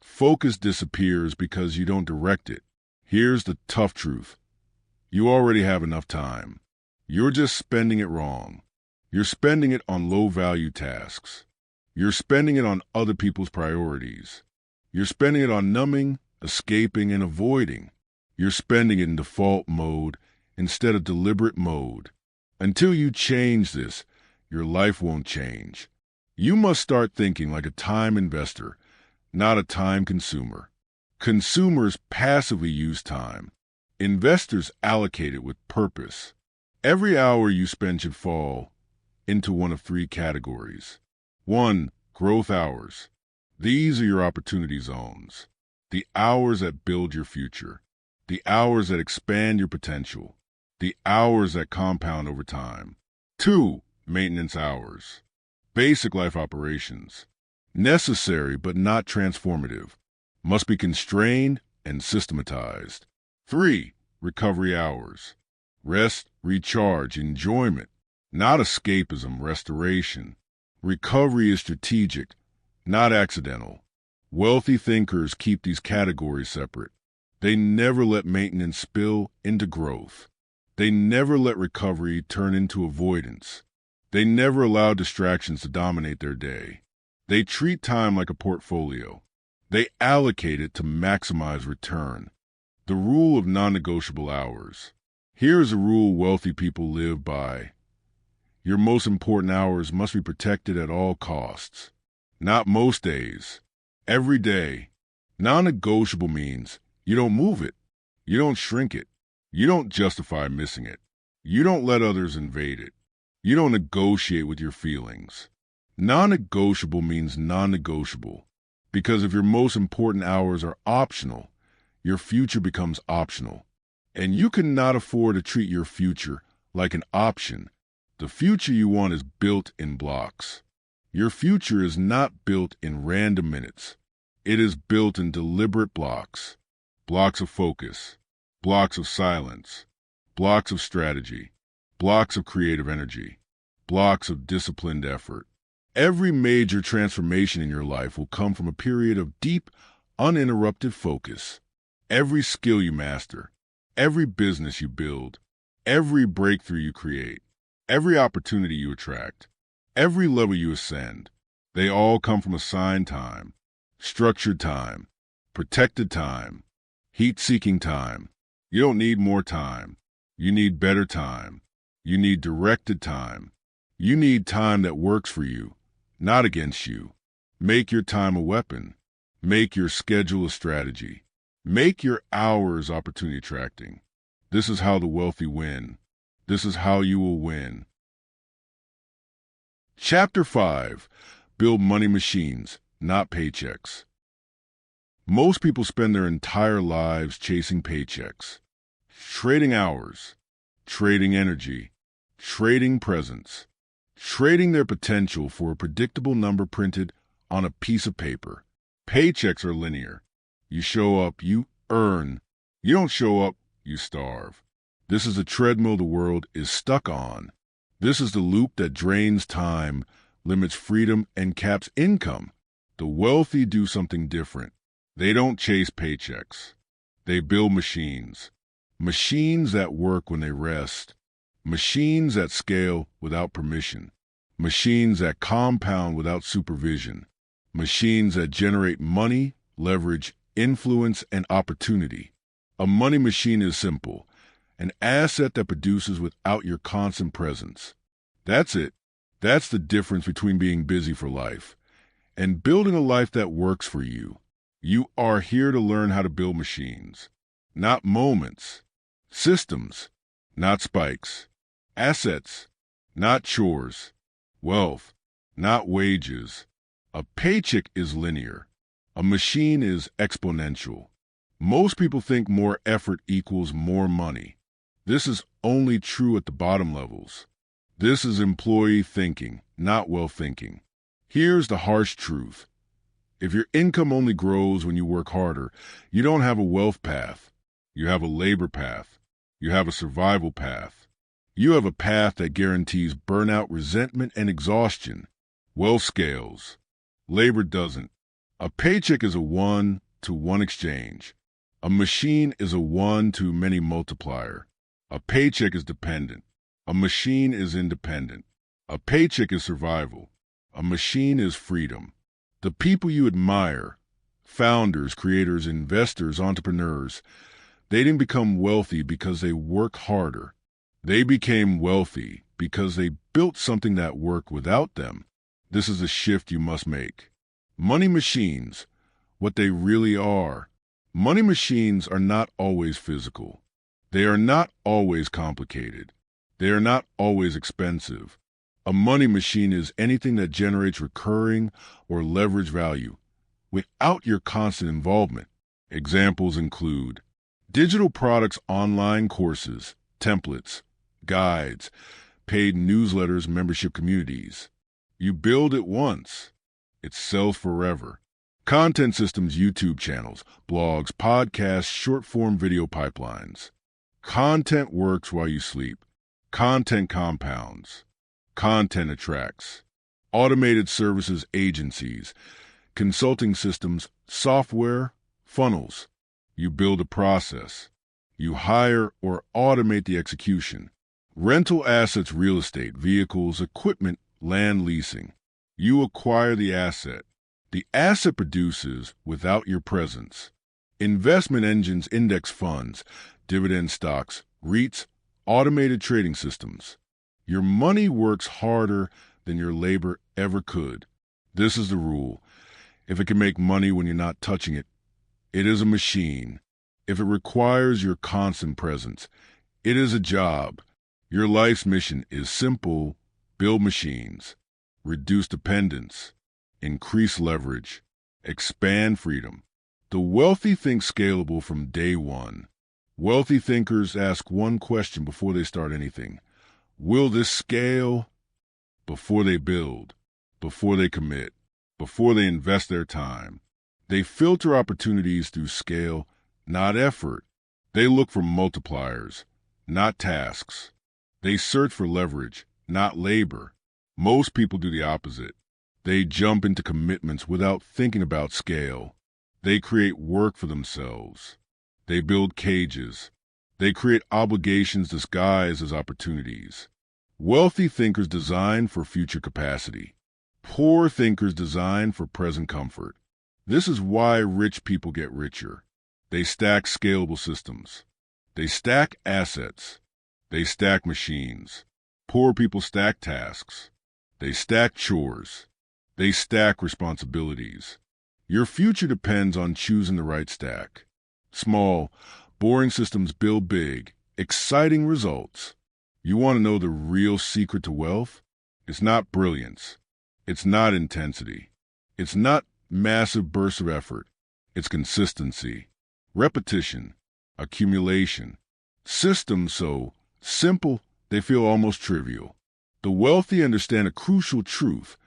Focus disappears because you don't direct it. Here's the tough truth. You already have enough time. You're just spending it wrong. You're spending it on low-value tasks. You're spending it on other people's priorities. You're spending it on numbing, escaping, and avoiding. You're spending it in default mode instead of deliberate mode. Until you change this, your life won't change. You must start thinking like a time investor, not a time consumer. Consumers passively use time. Investors allocate it with purpose. Every hour you spend should fall into one of 3 categories. 1. Growth hours. These are your opportunity zones. The hours that build your future. The hours that expand your potential. The hours that compound over time. 2. Maintenance hours. Basic life operations. Necessary but not transformative. Must be constrained and systematized. 3. Recovery hours. Rest, recharge, enjoyment. Not escapism, restoration. Recovery is strategic, not accidental. Wealthy thinkers keep these categories separate. They never let maintenance spill into growth. They never let recovery turn into avoidance. They never allow distractions to dominate their day. They treat time like a portfolio. They allocate it to maximize return. The rule of non-negotiable hours. Here's a rule wealthy people live by. Your most important hours must be protected at all costs. Not most days. Every day. Non-negotiable means you don't move it. You don't shrink it. You don't justify missing it. You don't let others invade it. You don't negotiate with your feelings. Non-negotiable means non-negotiable, because if your most important hours are optional, your future becomes optional. And you cannot afford to treat your future like an option. The future you want is built in blocks. Your future is not built in random minutes. It is built in deliberate blocks. Blocks of focus, blocks of silence, blocks of strategy, blocks of creative energy, blocks of disciplined effort. Every major transformation in your life will come from a period of deep, uninterrupted focus. Every skill you master, every business you build, every breakthrough you create, every opportunity you attract, every level you ascend, they all come from assigned time, structured time, protected time, heat-seeking time. You don't need more time. You need better time. You need directed time. You need time that works for you, not against you. Make your time a weapon. Make your schedule a strategy. Make your hours opportunity attracting. This is how the wealthy win. This is how you will win. Chapter 5. Build money machines, not paychecks. Most people spend their entire lives chasing paychecks, trading hours, trading energy, trading presence, trading their potential for a predictable number printed on a piece of paper. Paychecks are linear. You show up, you earn. You don't show up, you starve. This is the treadmill the world is stuck on. This is the loop that drains time, limits freedom, and caps income. The wealthy do something different. They don't chase paychecks. They build machines. Machines that work when they rest. Machines that scale without permission. Machines that compound without supervision. Machines that generate money, leverage, influence, and opportunity. A money machine is simple. An asset that produces without your constant presence. That's it. That's the difference between being busy for life and building a life that works for you. You are here to learn how to build machines, not moments. Systems, not spikes. Assets, not chores. Wealth, not wages. A paycheck is linear. A machine is exponential. Most people think more effort equals more money. This is only true at the bottom levels. This is employee thinking, not wealth thinking. Here's the harsh truth. If your income only grows when you work harder, you don't have a wealth path. You have a labor path. You have a survival path. You have a path that guarantees burnout, resentment, and exhaustion. Wealth scales. Labor doesn't. A paycheck is a one-to-one exchange. A machine is a one-to-many multiplier. A paycheck is dependent. A machine is independent. A paycheck is survival. A machine is freedom. The people you admire, founders, creators, investors, entrepreneurs, they didn't become wealthy because they work harder. They became wealthy because they built something that worked without them. This is a shift you must make. Money machines, what they really are. Money machines are not always physical. They are not always complicated. They are not always expensive. A money machine is anything that generates recurring or leverage value without your constant involvement. Examples include digital products, online courses, templates, guides, paid newsletters, membership communities. You build it once. It sells forever. Content systems, YouTube channels, blogs, podcasts, short-form video pipelines. Content works while you sleep. Content compounds. Content attracts. Automated services, agencies, consulting systems, software, funnels. You build a process. You hire or automate the execution. Rental assets, real estate, vehicles, equipment, land leasing. You acquire the asset. The asset produces without your presence. Investment engines, index funds, dividend stocks, REITs, automated trading systems. Your money works harder than your labor ever could. This is the rule. If it can make money when you're not touching it, it is a machine. if it requires your constant presence, it is a job. Your life's mission is simple: build machines, reduce dependence, increase leverage, expand freedom. The wealthy think scalable from day one. Wealthy thinkers ask one question before they start anything: will this scale? Before they build, before they commit, before they invest their time. They filter opportunities through scale, not effort. They look for multipliers, not tasks. They search for leverage, not labor. Most people do the opposite. They jump into commitments without thinking about scale. They create work for themselves. They build cages. They create obligations disguised as opportunities. Wealthy thinkers design for future capacity. Poor thinkers design for present comfort. This is why rich people get richer. They stack scalable systems. They stack assets. They stack machines. Poor people stack tasks. They stack chores. They stack responsibilities. Your future depends on choosing the right stack. Small, boring systems build big, exciting results. You want to know the real secret to wealth? It's not brilliance. It's not intensity. It's not massive bursts of effort. It's consistency, repetition, accumulation. Systems so simple they feel almost trivial. The wealthy understand a crucial truth.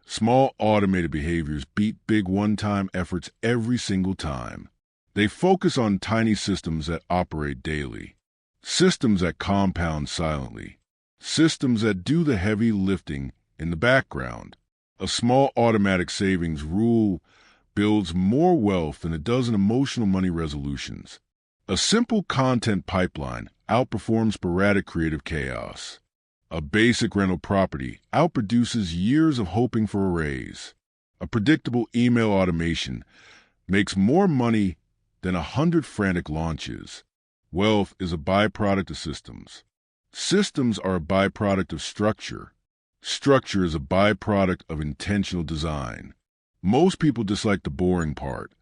Small automated behaviors beat big one-time efforts every single time. They focus on tiny systems that operate daily. Systems that compound silently. Systems that do the heavy lifting in the background. A small automatic savings rule builds more wealth than a dozen emotional money resolutions. A simple content pipeline outperforms sporadic creative chaos. A basic rental property outproduces years of hoping for a raise. A predictable email automation makes more money than 100 frantic launches. Wealth is a byproduct of systems. Systems are a byproduct of structure. Structure is a byproduct of intentional design. Most people dislike the boring part,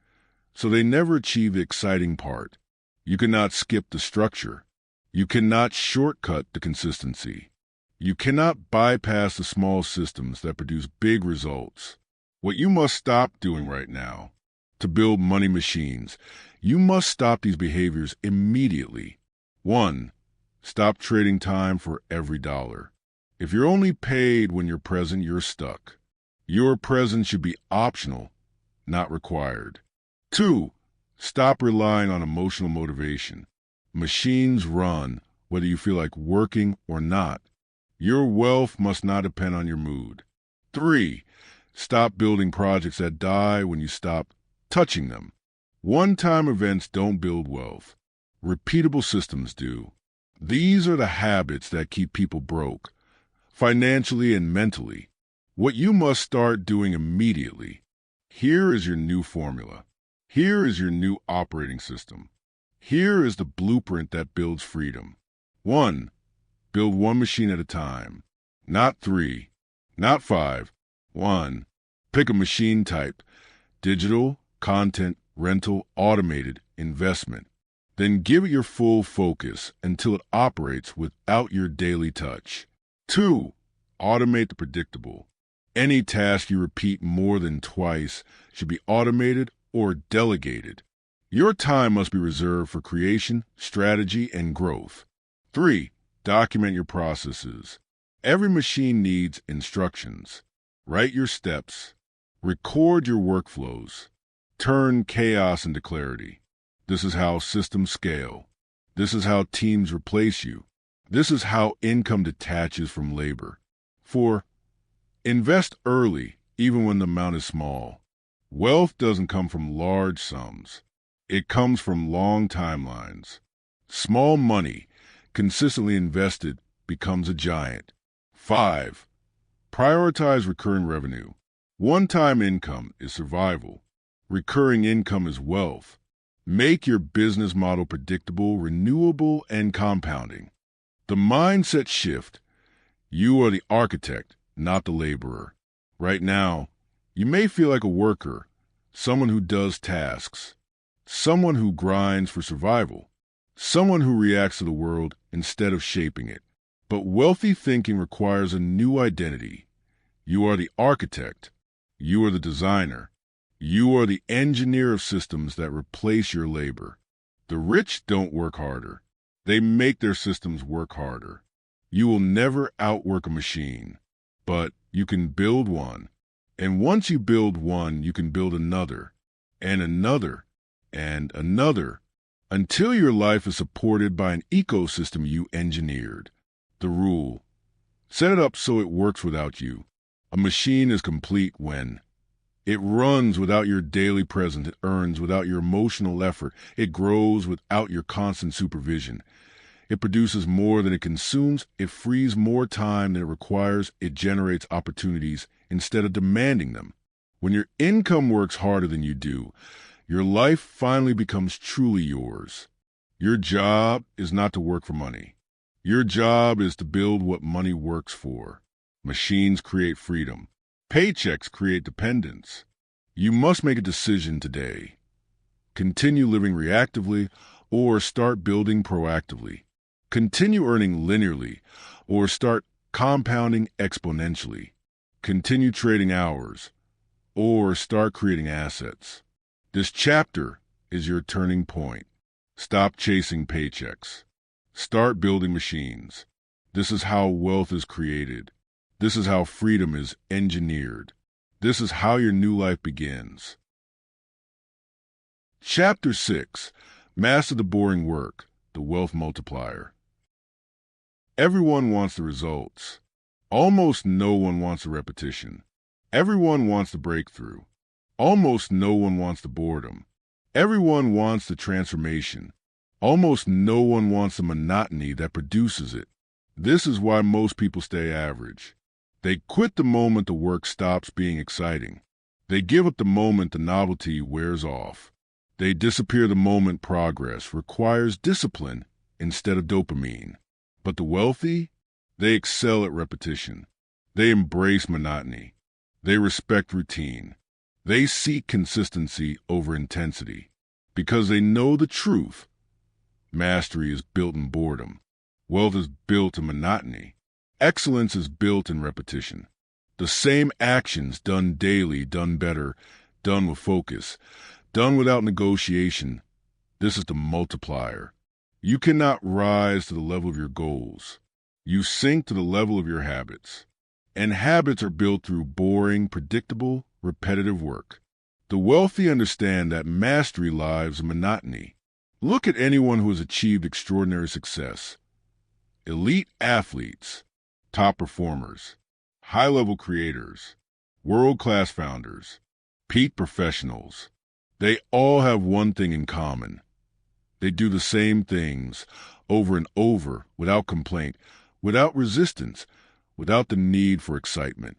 so they never achieve the exciting part. You cannot skip the structure. You cannot shortcut the consistency. You cannot bypass the small systems that produce big results. What you must stop doing right now to build money machines, you must stop these behaviors immediately. 1. Stop trading time for every dollar. If you're only paid when you're present, you're stuck. Your presence should be optional, not required. 2. Stop relying on emotional motivation. Machines run whether you feel like working or not. Your wealth must not depend on your mood. 3. Stop building projects that die when you stop touching them. One-time events don't build wealth. Repeatable systems do. These are the habits that keep people broke, financially and mentally. What you must start doing immediately. Here is your new formula. Here is your new operating system. Here is the blueprint that builds freedom. 1. Build one machine at a time. Not 3. Not 5. 1. Pick a machine type. Digital, content, rental, automated, investment. Then give it your full focus until it operates without your daily touch. 2. Automate the predictable. Any task you repeat more than twice should be automated or delegated. Your time must be reserved for creation, strategy, and growth. 3. Document your processes. Every machine needs instructions. Write your steps. Record your workflows. Turn chaos into clarity. This is how systems scale. This is how teams replace you. This is how income detaches from labor. 4. Invest early, even when the amount is small. Wealth doesn't come from large sums. It comes from long timelines. Small money, consistently invested, becomes a giant. 5. Prioritize recurring revenue. One-time income is survival. Recurring income is wealth. Make your business model predictable, renewable, and compounding. The mindset shift. You are the architect, not the laborer. Right now, you may feel like a worker, someone who does tasks, someone who grinds for survival, someone who reacts to the world instead of shaping it. But wealthy thinking requires a new identity. You are the architect. You are the designer. You are the engineer of systems that replace your labor. The rich don't work harder. They make their systems work harder. You will never outwork a machine, but you can build one. And once you build one, you can build another, and another, and another, until your life is supported by an ecosystem you engineered. The rule: set it up so it works without you. A machine is complete when it runs without your daily presence, it earns without your emotional effort, it grows without your constant supervision. It produces more than it consumes, it frees more time than it requires, it generates opportunities instead of demanding them. When your income works harder than you do, your life finally becomes truly yours. Your job is not to work for money. Your job is to build what money works for. Machines create freedom. Paychecks create dependence. You must make a decision today. Continue living reactively or start building proactively. Continue earning linearly or start compounding exponentially. Continue trading hours or start creating assets. This chapter is your turning point. Stop chasing paychecks. Start building machines. This is how wealth is created. This is how freedom is engineered. This is how your new life begins. Chapter 6. Master the boring work, the wealth multiplier. Everyone wants the results. Almost no one wants the repetition. Everyone wants the breakthrough. Almost no one wants the boredom. Everyone wants the transformation. Almost no one wants the monotony that produces it. This is why most people stay average. They quit the moment the work stops being exciting. They give up the moment the novelty wears off. They disappear the moment progress requires discipline instead of dopamine. But the wealthy, they excel at repetition. They embrace monotony. They respect routine. They seek consistency over intensity because they know the truth. Mastery is built in boredom. Wealth is built in monotony. Excellence is built in repetition. The same actions done daily, done better, done with focus, done without negotiation. This is the multiplier. You cannot rise to the level of your goals. You sink to the level of your habits. And habits are built through boring, predictable, repetitive work. The wealthy understand that mastery lies in monotony. Look at anyone who has achieved extraordinary success. Elite athletes, top performers, high-level creators, world-class founders, peak professionals. They all have one thing in common. They do the same things over and over without complaint, without resistance, without the need for excitement.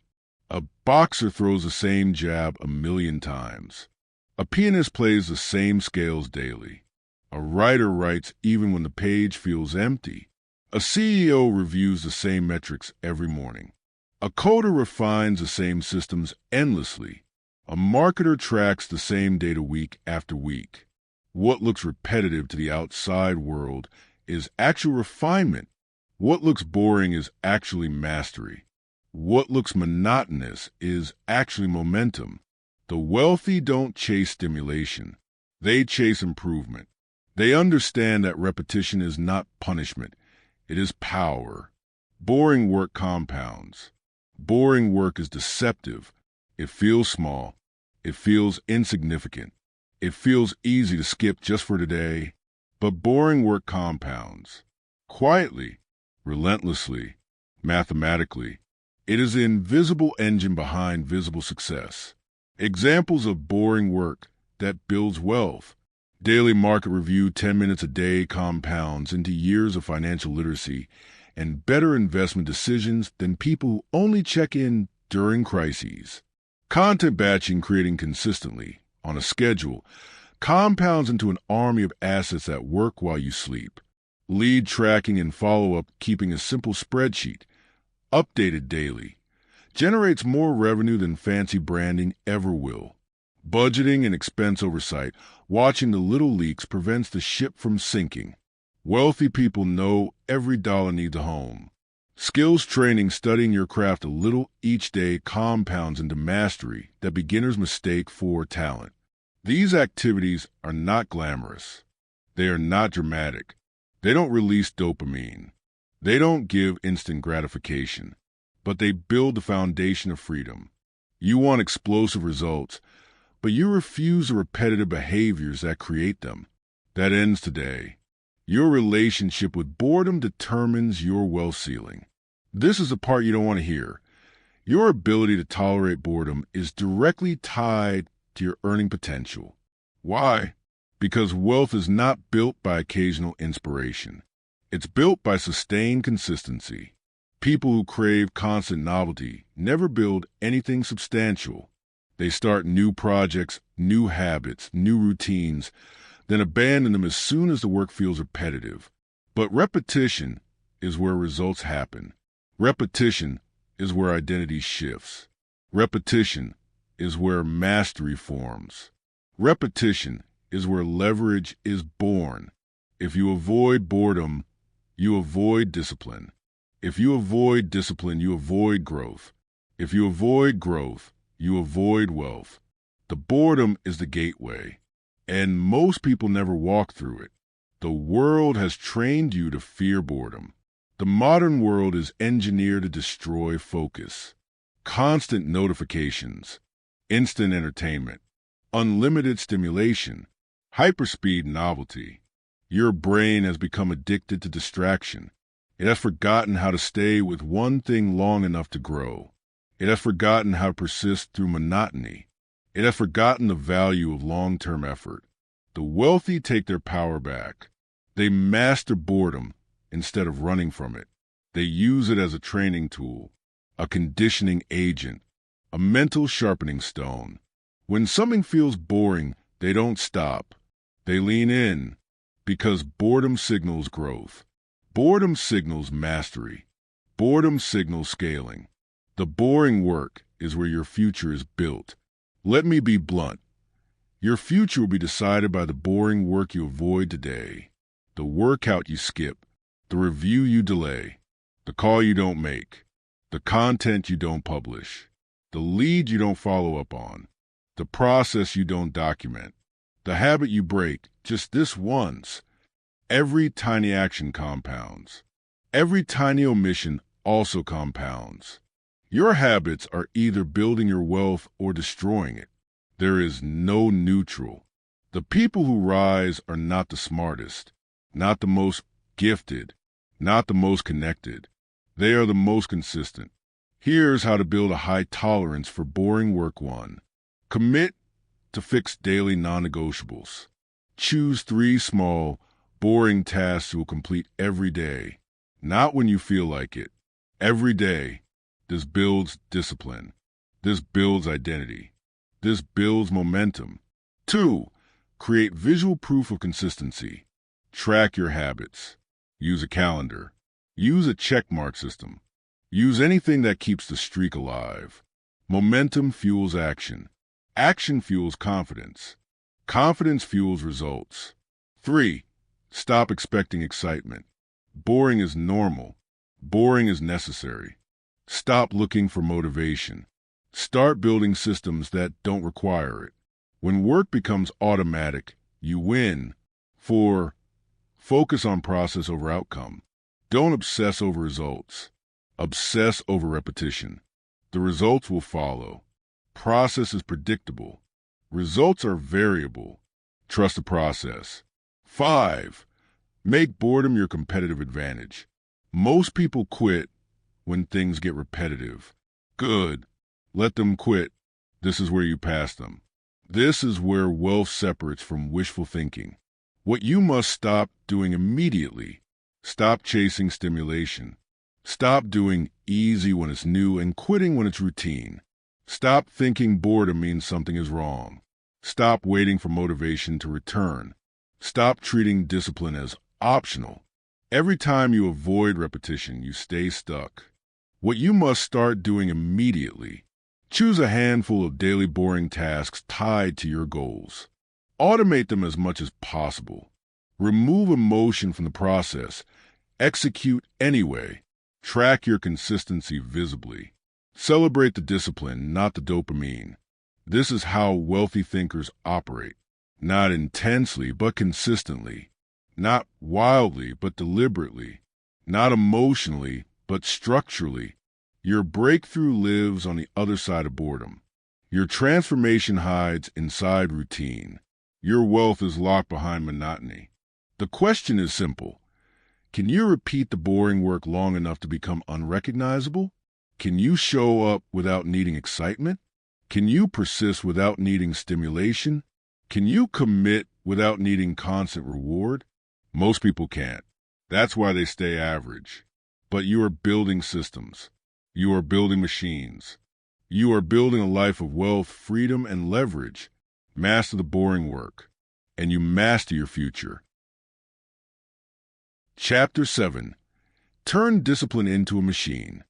A boxer throws the same jab 1,000,000 times. A pianist plays the same scales daily. A writer writes even when the page feels empty. A CEO reviews the same metrics every morning. A coder refines the same systems endlessly. A marketer tracks the same data week after week. What looks repetitive to the outside world is actual refinement. What looks boring is actually mastery. What looks monotonous is actually momentum. The wealthy don't chase stimulation. They chase improvement. They understand that repetition is not punishment. It is power. Boring work compounds. Boring work is deceptive. It feels small. It feels insignificant. It feels easy to skip just for today. But boring work compounds. Quietly, relentlessly, mathematically. It is the invisible engine behind visible success. Examples of boring work that builds wealth. Daily market review, 10 minutes a day compounds into years of financial literacy and better investment decisions than people who only check in during crises. Content batching, creating consistently, on a schedule, compounds into an army of assets that work while you sleep. Lead tracking and follow-up, keeping a simple spreadsheet, updated daily, generates more revenue than fancy branding ever will. Budgeting and expense oversight. Watching the little leaks prevents the ship from sinking. Wealthy people know every dollar needs a home. Skills training, studying your craft a little each day compounds into mastery that beginners mistake for talent. These activities are not glamorous. They are not dramatic. They don't release dopamine. They don't give instant gratification, but they build the foundation of freedom. You want explosive results, but you refuse the repetitive behaviors that create them. That ends today. Your relationship with boredom determines your wealth ceiling. This is the part you don't want to hear. Your ability to tolerate boredom is directly tied to your earning potential. Why? Because wealth is not built by occasional inspiration. It's built by sustained consistency. People who crave constant novelty never build anything substantial. They start new projects, new habits, new routines, then abandon them as soon as the work feels repetitive. But repetition is where results happen. Repetition is where identity shifts. Repetition is where mastery forms. Repetition is where leverage is born. If you avoid boredom, you avoid discipline. If you avoid discipline, you avoid growth. If you avoid growth, you avoid wealth. The boredom is the gateway, and most people never walk through it. The world has trained you to fear boredom. The modern world is engineered to destroy focus. Constant notifications, instant entertainment, unlimited stimulation, hyperspeed novelty. Your brain has become addicted to distraction. It has forgotten how to stay with one thing long enough to grow. It has forgotten how to persist through monotony. It has forgotten the value of long-term effort. The wealthy take their power back. They master boredom instead of running from it. They use it as a training tool, a conditioning agent, a mental sharpening stone. When something feels boring, they don't stop. They lean in, because boredom signals growth. Boredom signals mastery. Boredom signals scaling. The boring work is where your future is built. Let me be blunt. Your future will be decided by the boring work you avoid today, the workout you skip, the review you delay, the call you don't make, the content you don't publish, the lead you don't follow up on, the process you don't document, the habit you break just this once. Every tiny action compounds. Every tiny omission also compounds. Your habits are either building your wealth or destroying it. There is no neutral. The people who rise are not the smartest, not the most gifted, not the most connected. They are the most consistent. Here's how to build a high tolerance for boring work. 1. Commit to fixed daily non-negotiables. Choose 3 small, boring tasks you will complete every day, not when you feel like it. Every day. This builds discipline. This builds identity. This builds momentum. 2. Create visual proof of consistency. Track your habits. Use a calendar. Use a checkmark system. Use anything that keeps the streak alive. Momentum fuels action. Action fuels confidence. Confidence fuels results. 3. Stop expecting excitement. Boring is normal. Boring is necessary. Stop looking for motivation. Start building systems that don't require it. When work becomes automatic, you win. 4. Focus on process over outcome. Don't obsess over results. Obsess over repetition. The results will follow. Process is predictable. Results are variable. Trust the process. 5. Make boredom your competitive advantage. Most people quit when things get repetitive. Good. Let them quit. This is where you pass them. This is where wealth separates from wishful thinking. What you must stop doing immediately. Stop chasing stimulation. Stop doing easy when it's new and quitting when it's routine. Stop thinking boredom means something is wrong. Stop waiting for motivation to return. Stop treating discipline as optional. Every time you avoid repetition, you stay stuck. What you must start doing immediately. Choose a handful of daily boring tasks tied to your goals. Automate them as much as possible. Remove emotion from the process. Execute anyway. Track your consistency visibly. Celebrate the discipline, not the dopamine. This is how wealthy thinkers operate. Not intensely, but consistently. Not wildly, but deliberately. Not emotionally, but structurally. Your breakthrough lives on the other side of boredom. Your transformation hides inside routine. Your wealth is locked behind monotony. The question is simple. Can you repeat the boring work long enough to become unrecognizable? Can you show up without needing excitement? Can you persist without needing stimulation? Can you commit without needing constant reward? Most people can't. That's why they stay average. But you are building systems. You are building machines. You are building a life of wealth, freedom, and leverage. Master the boring work, and you master your future. Chapter 7. Turn discipline into a machine.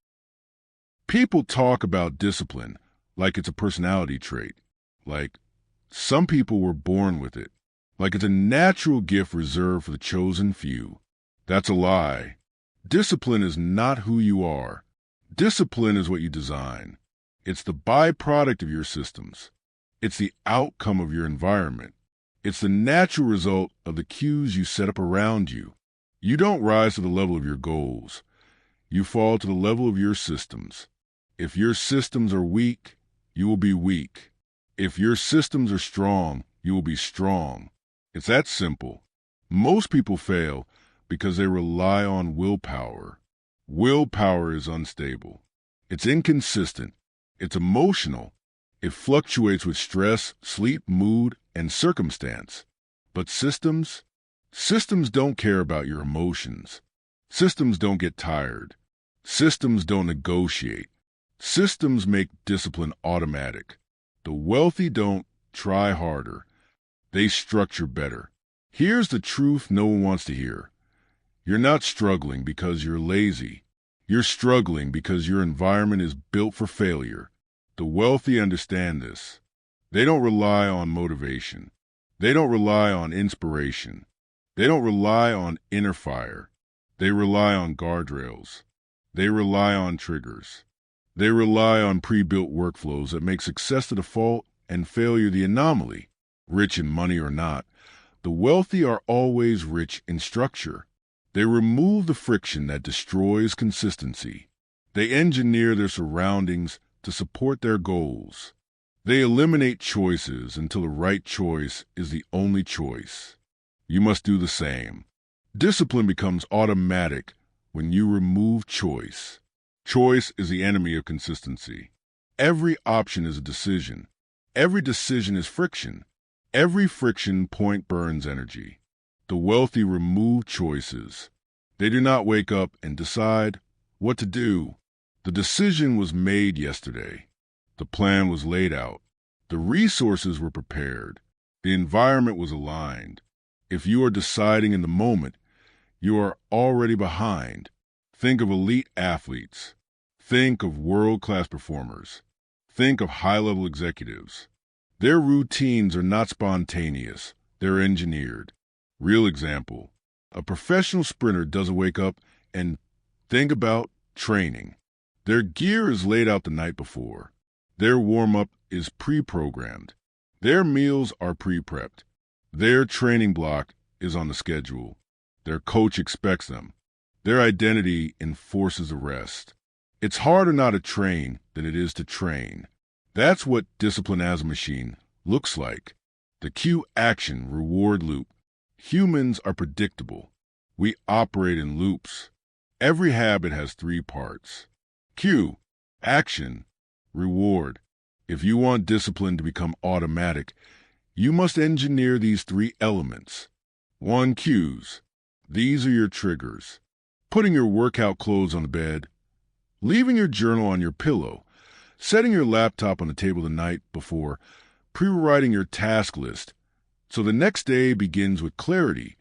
People talk about discipline like it's a personality trait, like some people were born with it, like it's a natural gift reserved for the chosen few. That's a lie. Discipline is not who you are. Discipline is what you design. It's the byproduct of your systems. It's the outcome of your environment. It's the natural result of the cues you set up around you. You don't rise to the level of your goals. You fall to the level of your systems. If your systems are weak, you will be weak. If your systems are strong, you will be strong. It's that simple. Most people fail because they rely on willpower. Willpower is unstable. It's inconsistent. It's emotional. It fluctuates with stress, sleep, mood, and circumstance. But systems don't care about your emotions. Systems don't get tired. Systems don't negotiate. Systems make discipline automatic. The wealthy don't try harder. They structure better. Here's the truth no one wants to hear. You're not struggling because you're lazy. You're struggling because your environment is built for failure. The wealthy understand this. They don't rely on motivation. They don't rely on inspiration. They don't rely on inner fire. They rely on guardrails. They rely on triggers. They rely on pre-built workflows that make success the default and failure the anomaly. Rich in money or not, the wealthy are always rich in structure. They remove the friction that destroys consistency. They engineer their surroundings to support their goals. They eliminate choices until the right choice is the only choice. You must do the same. Discipline becomes automatic when you remove choice. Choice is the enemy of consistency. Every option is a decision. Every decision is friction. Every friction point burns energy. The wealthy remove choices. They do not wake up and decide what to do. The decision was made yesterday. The plan was laid out. The resources were prepared. The environment was aligned. If you are deciding in the moment, you are already behind. Think of elite athletes. Think of world-class performers. Think of high-level executives. Their routines are not spontaneous. They're engineered. Real example. A professional sprinter doesn't wake up and think about training. Their gear is laid out the night before. Their warm-up is pre-programmed. Their meals are pre-prepped. Their training block is on the schedule. Their coach expects them. Their identity enforces the rest. It's harder not to train than it is to train. That's what discipline as a machine looks like. The cue action reward loop. Humans are predictable. We operate in loops. Every habit has 3 parts. Cue, action, reward. If you want discipline to become automatic, you must engineer these 3 elements. 1. Cues. These are your triggers. Putting your workout clothes on the bed, leaving your journal on your pillow, setting your laptop on the table the night before, pre-writing your task list, so the next day begins with clarity,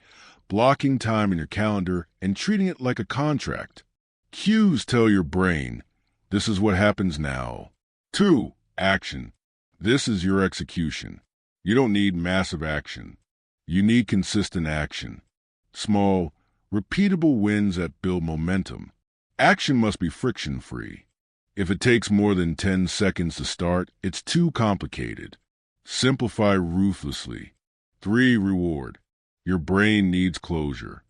blocking time in your calendar and treating it like a contract. Cues tell your brain, this is what happens now. 2. Action. This is your execution. You don't need massive action. You need consistent action. Small, repeatable wins that build momentum. Action must be friction-free. If it takes more than 10 seconds to start, it's too complicated. Simplify ruthlessly. 3. Reward. Your brain needs closure.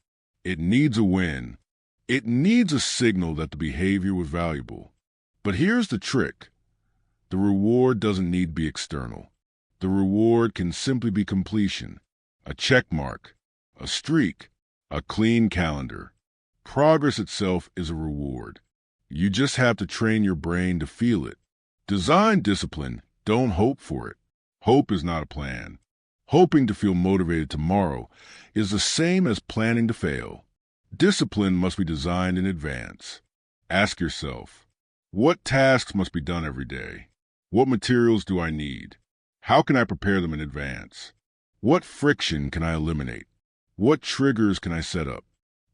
It needs a win. It needs a signal that the behavior was valuable. But here's the trick. The reward doesn't need to be external. The reward can simply be completion, a check mark, a streak, a clean calendar. Progress itself is a reward. You just have to train your brain to feel it. Design discipline. Don't hope for it. Hope is not a plan. Hoping to feel motivated tomorrow is the same as planning to fail. Discipline must be designed in advance. Ask yourself, what tasks must be done every day? What materials do I need? How can I prepare them in advance? What friction can I eliminate? What triggers can I set up?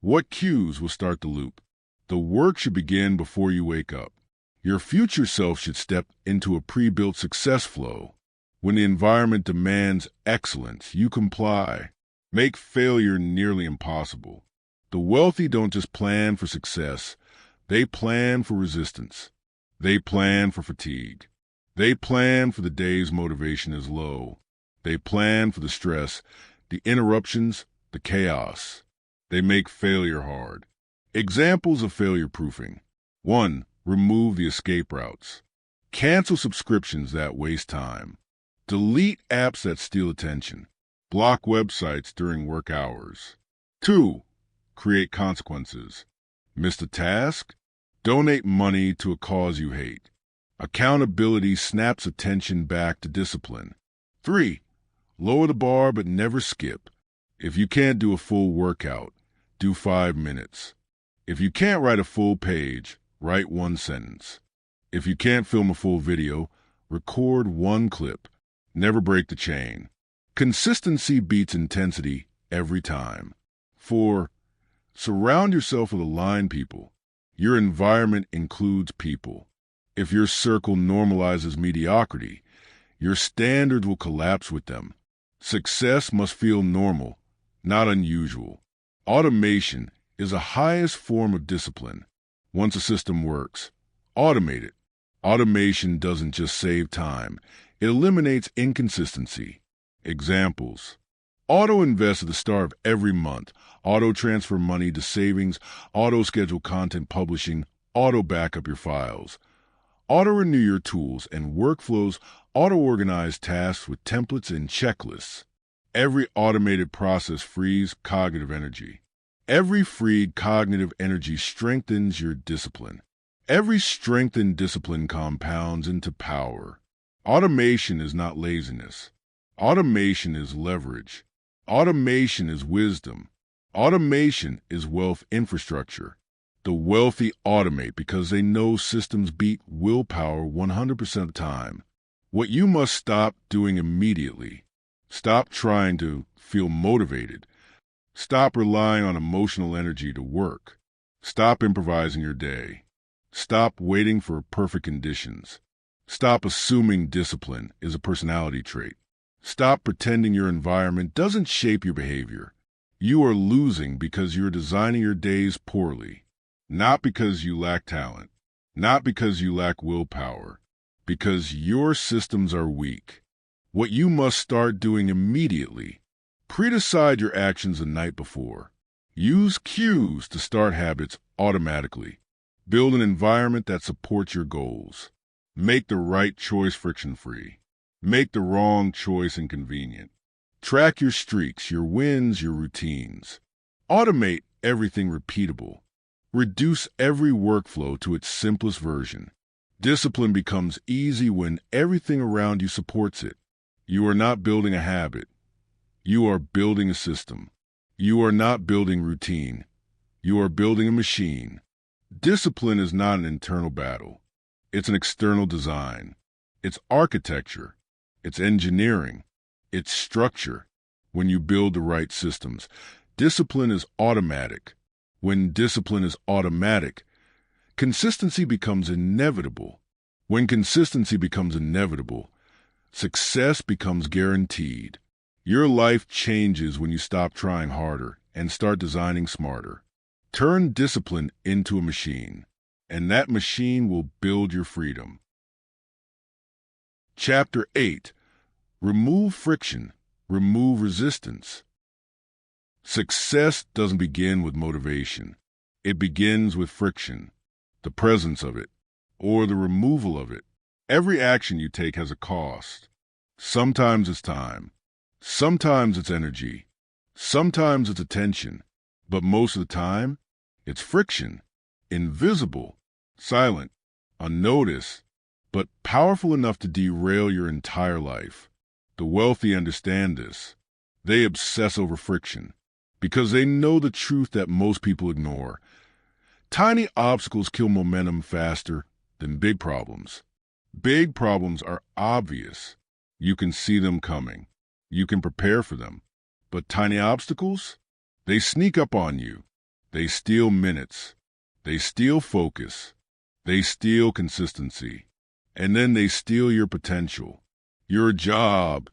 What cues will start the loop? The work should begin before you wake up. Your future self should step into a pre-built success flow. When the environment demands excellence, you comply. Make failure nearly impossible. The wealthy don't just plan for success. They plan for resistance. They plan for fatigue. They plan for the days motivation is low. They plan for the stress, the interruptions, the chaos. They make failure hard. Examples of failure proofing. 1. Remove the escape routes. Cancel subscriptions that waste time. Delete apps that steal attention. Block websites during work hours. 2. Create consequences. Missed a task? Donate money to a cause you hate. Accountability snaps attention back to discipline. 3. Lower the bar but never skip. If you can't do a full workout, do 5 minutes. If you can't write a full page, write 1 sentence. If you can't film a full video, record 1 clip. Never break the chain. Consistency beats intensity every time. 4. Surround yourself with aligned people. Your environment includes people. If your circle normalizes mediocrity, your standards will collapse with them. Success must feel normal, not unusual. Automation is the highest form of discipline. Once a system works, automate it. Automation doesn't just save time, it eliminates inconsistency. Examples. Auto-invest at the start of every month. Auto-transfer money to savings. Auto-schedule content publishing. Auto-backup your files. Auto-renew your tools and workflows. Auto-organize tasks with templates and checklists. Every automated process frees cognitive energy. Every freed cognitive energy strengthens your discipline. Every strengthened discipline compounds into power. Automation is not laziness. Automation is leverage. Automation is wisdom. Automation is wealth infrastructure. The wealthy automate because they know systems beat willpower 100% of the time. What you must stop doing immediately. Stop trying to feel motivated. Stop relying on emotional energy to work. Stop improvising your day. Stop waiting for perfect conditions. Stop assuming discipline is a personality trait. Stop pretending your environment doesn't shape your behavior. You are losing because you're designing your days poorly. Not because you lack talent. Not because you lack willpower. Because your systems are weak. What you must start doing immediately. Pre-decide your actions the night before. Use cues to start habits automatically. Build an environment that supports your goals. Make the right choice friction-free. Make the wrong choice inconvenient. Track your streaks, your wins, your routines. Automate everything repeatable. Reduce every workflow to its simplest version. Discipline becomes easy when everything around you supports it. You are not building a habit. You are building a system. You are not building routine. You are building a machine. Discipline is not an internal battle. It's an external design. It's architecture. It's engineering. It's structure. When you build the right systems, discipline is automatic. When discipline is automatic, consistency becomes inevitable. When consistency becomes inevitable, success becomes guaranteed. Your life changes when you stop trying harder and start designing smarter. Turn discipline into a machine, and that machine will build your freedom. Chapter 8. Remove friction. Remove resistance. Success doesn't begin with motivation. It begins with friction, the presence of it, or the removal of it. Every action you take has a cost. Sometimes it's time. Sometimes it's energy. Sometimes it's attention. But most of the time, it's friction. Invisible, silent, unnoticed, but powerful enough to derail your entire life. The wealthy understand this. They obsess over friction because they know the truth that most people ignore. Tiny obstacles kill momentum faster than big problems. Big problems are obvious. You can see them coming. You can prepare for them. But tiny obstacles? They sneak up on you. They steal minutes. They steal focus. They steal consistency. And then they steal your potential. Your job,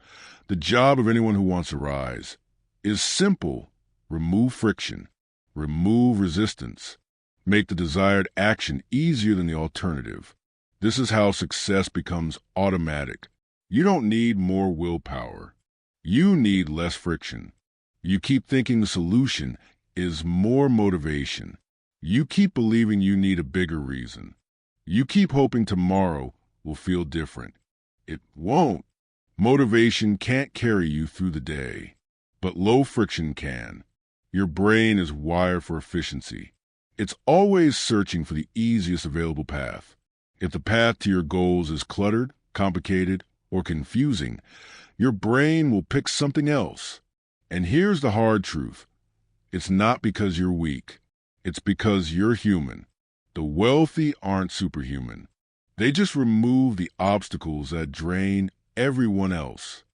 the job of anyone who wants to rise, is simple. Remove friction. Remove resistance. Make the desired action easier than the alternative. This is how success becomes automatic. You don't need more willpower. You need less friction. You keep thinking the solution is more motivation. You keep believing you need a bigger reason. You keep hoping tomorrow will feel different. It won't. Motivation can't carry you through the day, but low friction can. Your brain is wired for efficiency. It's always searching for the easiest available path. If the path to your goals is cluttered, complicated, or confusing, your brain will pick something else. And here's the hard truth. It's not because you're weak. It's because you're human. The wealthy aren't superhuman. They just remove the obstacles that drain everyone else.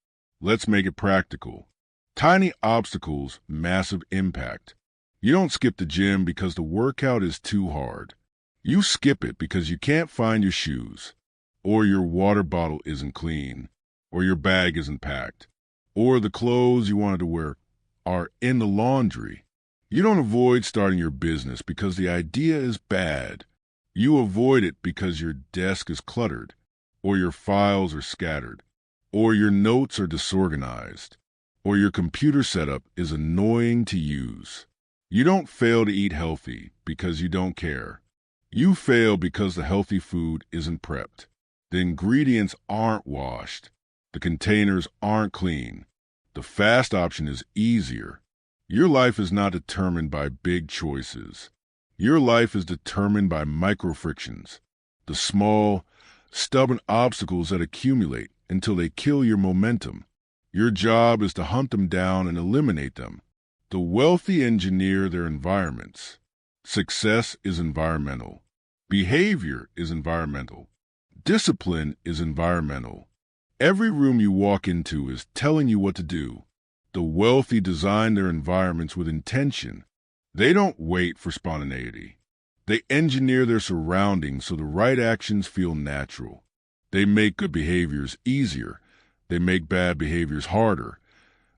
Let's make it practical. Tiny obstacles, massive impact. You don't skip the gym because the workout is too hard. You skip it because you can't find your shoes, or your water bottle isn't clean, or your bag isn't packed, or the clothes you wanted to wear are in the laundry. You don't avoid starting your business because the idea is bad. You avoid it because your desk is cluttered, or your files are scattered, or your notes are disorganized, or your computer setup is annoying to use. You don't fail to eat healthy because you don't care. You fail because the healthy food isn't prepped. The ingredients aren't washed. The containers aren't clean. The fast option is easier. Your life is not determined by big choices. Your life is determined by micro-frictions, the small, stubborn obstacles that accumulate until they kill your momentum. Your job is to hunt them down and eliminate them. The wealthy engineer their environments. Success is environmental. Behavior is environmental. Discipline is environmental. Every room you walk into is telling you what to do. The wealthy design their environments with intention. They don't wait for spontaneity. They engineer their surroundings so the right actions feel natural. They make good behaviors easier. They make bad behaviors harder.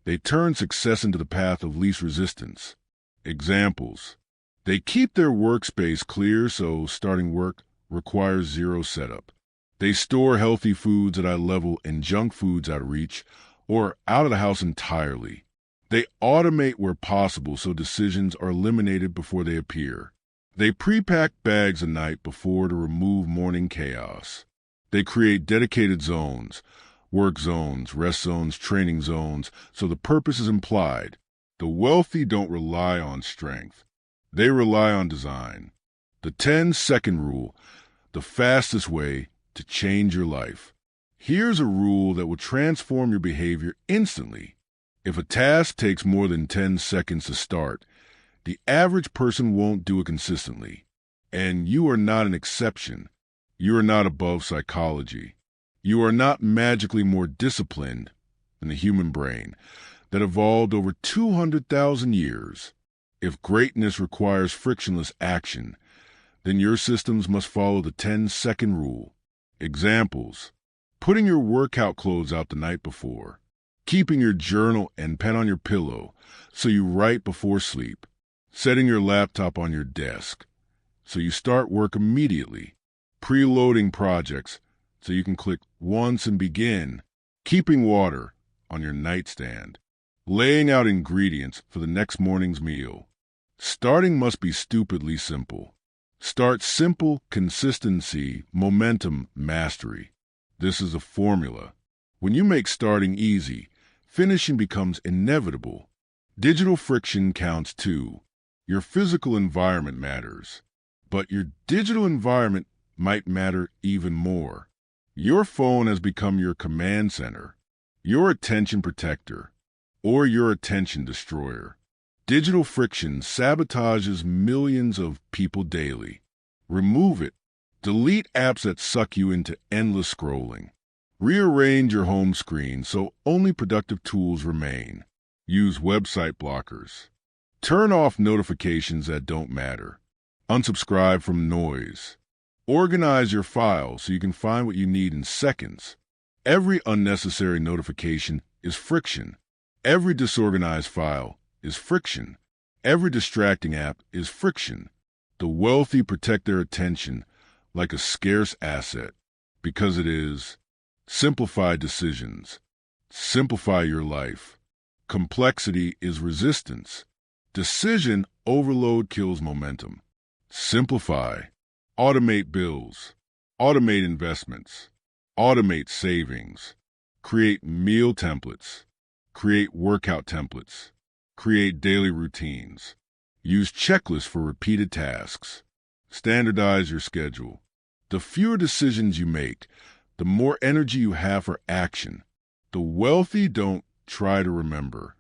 They turn success into the path of least resistance. Examples. They keep their workspace clear so starting work requires zero setup. They store healthy foods at eye level and junk foods out of reach or out of the house entirely. They automate where possible so decisions are eliminated before they appear. They pre-pack bags at night before to remove morning chaos. They create dedicated zones, work zones, rest zones, training zones, so the purpose is implied. The wealthy don't rely on strength. They rely on design. The 10-second rule, the fastest way to change your life. Here's a rule that will transform your behavior instantly. If a task takes more than 10 seconds to start, the average person won't do it consistently. And you are not an exception. You are not above psychology. You are not magically more disciplined than the human brain that evolved over 200,000 years. If greatness requires frictionless action, then your systems must follow the 10-second rule. Examples: putting your workout clothes out the night before, keeping your journal and pen on your pillow so you write before sleep, setting your laptop on your desk so you start work immediately, preloading projects so you can click once and begin, keeping water on your nightstand, laying out ingredients for the next morning's meal. Starting must be stupidly simple. Start simple, consistency, momentum, mastery. This is a formula. When you make starting easy, finishing becomes inevitable. Digital friction counts too. Your physical environment matters, but your digital environment might matter even more. Your phone has become your command center, your attention protector, or your attention destroyer. Digital friction sabotages millions of people daily. Remove it. Delete apps that suck you into endless scrolling. Rearrange your home screen so only productive tools remain. Use website blockers. Turn off notifications that don't matter. Unsubscribe from noise. Organize your files so you can find what you need in seconds. Every unnecessary notification is friction. Every disorganized file is friction. Every distracting app is friction. The wealthy protect their attention like a scarce asset because it is. Simplify decisions. Simplify your life. Complexity is resistance. Decision overload kills momentum. Simplify. Automate bills. Automate investments. Automate savings. Create meal templates. Create workout templates. Create daily routines. Use checklists for repeated tasks. Standardize your schedule. The fewer decisions you make, the more energy you have for action. The wealthy don't try to remember.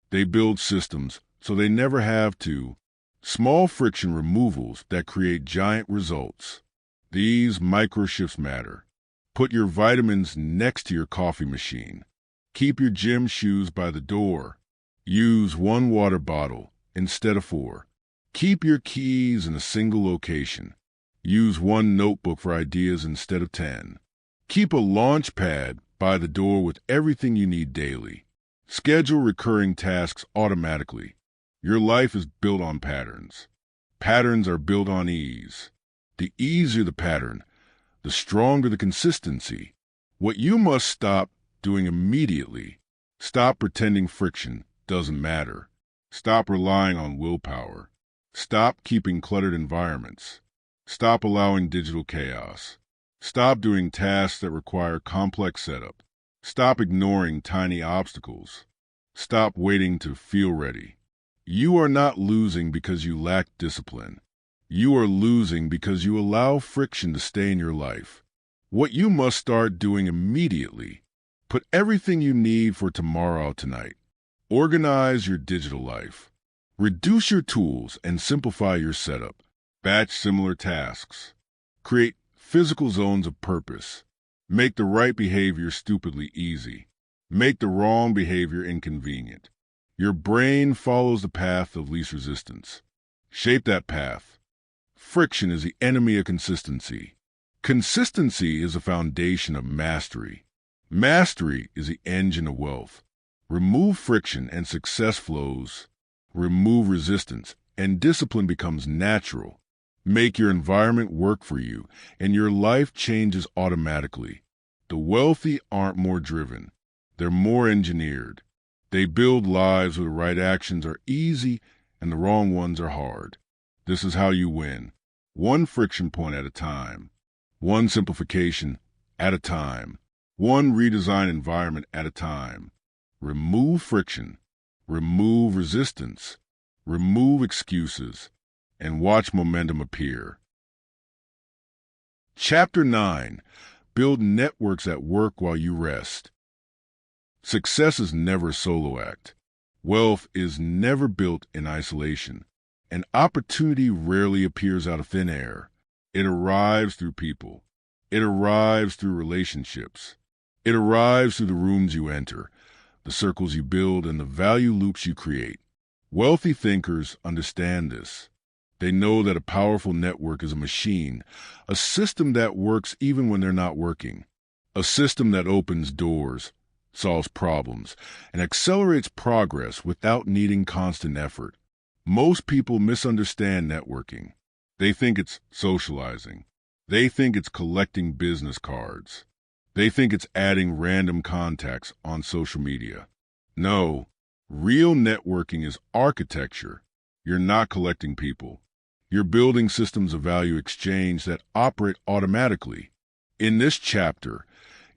They build systems so they never have to. Small friction removals that create giant results. These micro shifts matter. Put your vitamins next to your coffee machine. Keep your gym shoes by the door. Use one water bottle instead of 4. Keep your keys in a single location. Use one notebook for ideas instead of 10. Keep a launch pad by the door with everything you need daily. Schedule recurring tasks automatically. Your life is built on patterns. Patterns are built on ease. The easier the pattern, the stronger the consistency. What you must stop doing immediately. Stop pretending friction doesn't matter. Stop relying on willpower. Stop keeping cluttered environments. Stop allowing digital chaos. Stop doing tasks that require complex setup. Stop ignoring tiny obstacles. Stop waiting to feel ready. You are not losing because you lack discipline. You are losing because you allow friction to stay in your life. What you must start doing immediately. Put everything you need for tomorrow tonight. Organize your digital life. Reduce your tools and simplify your setup. Batch similar tasks. Create physical zones of purpose. Make the right behavior stupidly easy. Make the wrong behavior inconvenient. Your brain follows the path of least resistance. Shape that path. Friction is the enemy of consistency. Consistency is the foundation of mastery. Mastery is the engine of wealth. Remove friction and success flows. Remove resistance and discipline becomes natural. Make your environment work for you and your life changes automatically. The wealthy aren't more driven. They're more engineered. They build lives where the right actions are easy and the wrong ones are hard. This is how you win. One friction point at a time. One simplification at a time. One redesigned environment at a time. Remove friction. Remove resistance. Remove excuses. And watch momentum appear. Chapter 9. Build networks at work while you rest. Success is never a solo act. Wealth is never built in isolation. An opportunity rarely appears out of thin air. It arrives through people. It arrives through relationships. It arrives through the rooms you enter, the circles you build, and the value loops you create. Wealthy thinkers understand this. They know that a powerful network is a machine, a system that works even when they're not working, a system that opens doors, solves problems, and accelerates progress without needing constant effort. Most people misunderstand networking. They think it's socializing. They think it's collecting business cards. They think it's adding random contacts on social media. No, real networking is architecture. You're not collecting people. You're building systems of value exchange that operate automatically. In this chapter,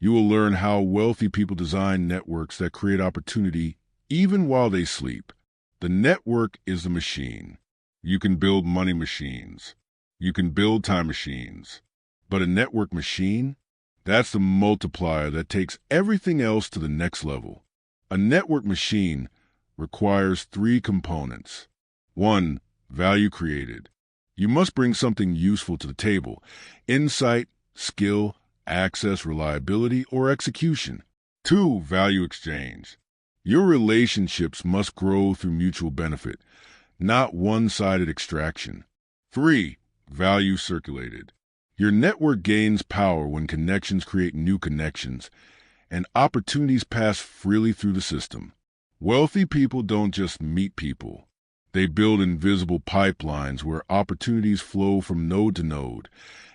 you will learn how wealthy people design networks that create opportunity even while they sleep. The network is the machine. You can build money machines. You can build time machines. But a network machine? That's the multiplier that takes everything else to the next level. A network machine requires 3 components. 1. Value created. You must bring something useful to the table: insight, skill, access, reliability, or execution. 2. Value exchange. Your relationships must grow through mutual benefit, not one-sided extraction. 3. Value circulated. Your network gains power when connections create new connections, and opportunities pass freely through the system. Wealthy people don't just meet people. They build invisible pipelines where opportunities flow from node to node,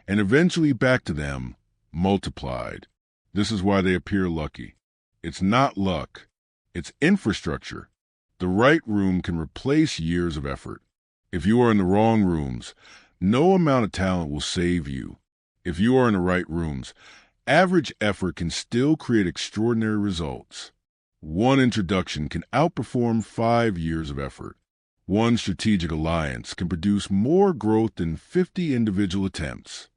and eventually back to them, multiplied. This is why they appear lucky. It's not luck. It's infrastructure. The right room can replace years of effort. If you are in the wrong rooms, no amount of talent will save you. If you are in the right rooms, average effort can still create extraordinary results. One introduction can outperform 5 years of effort. One strategic alliance can produce more growth than 50 individual attempts.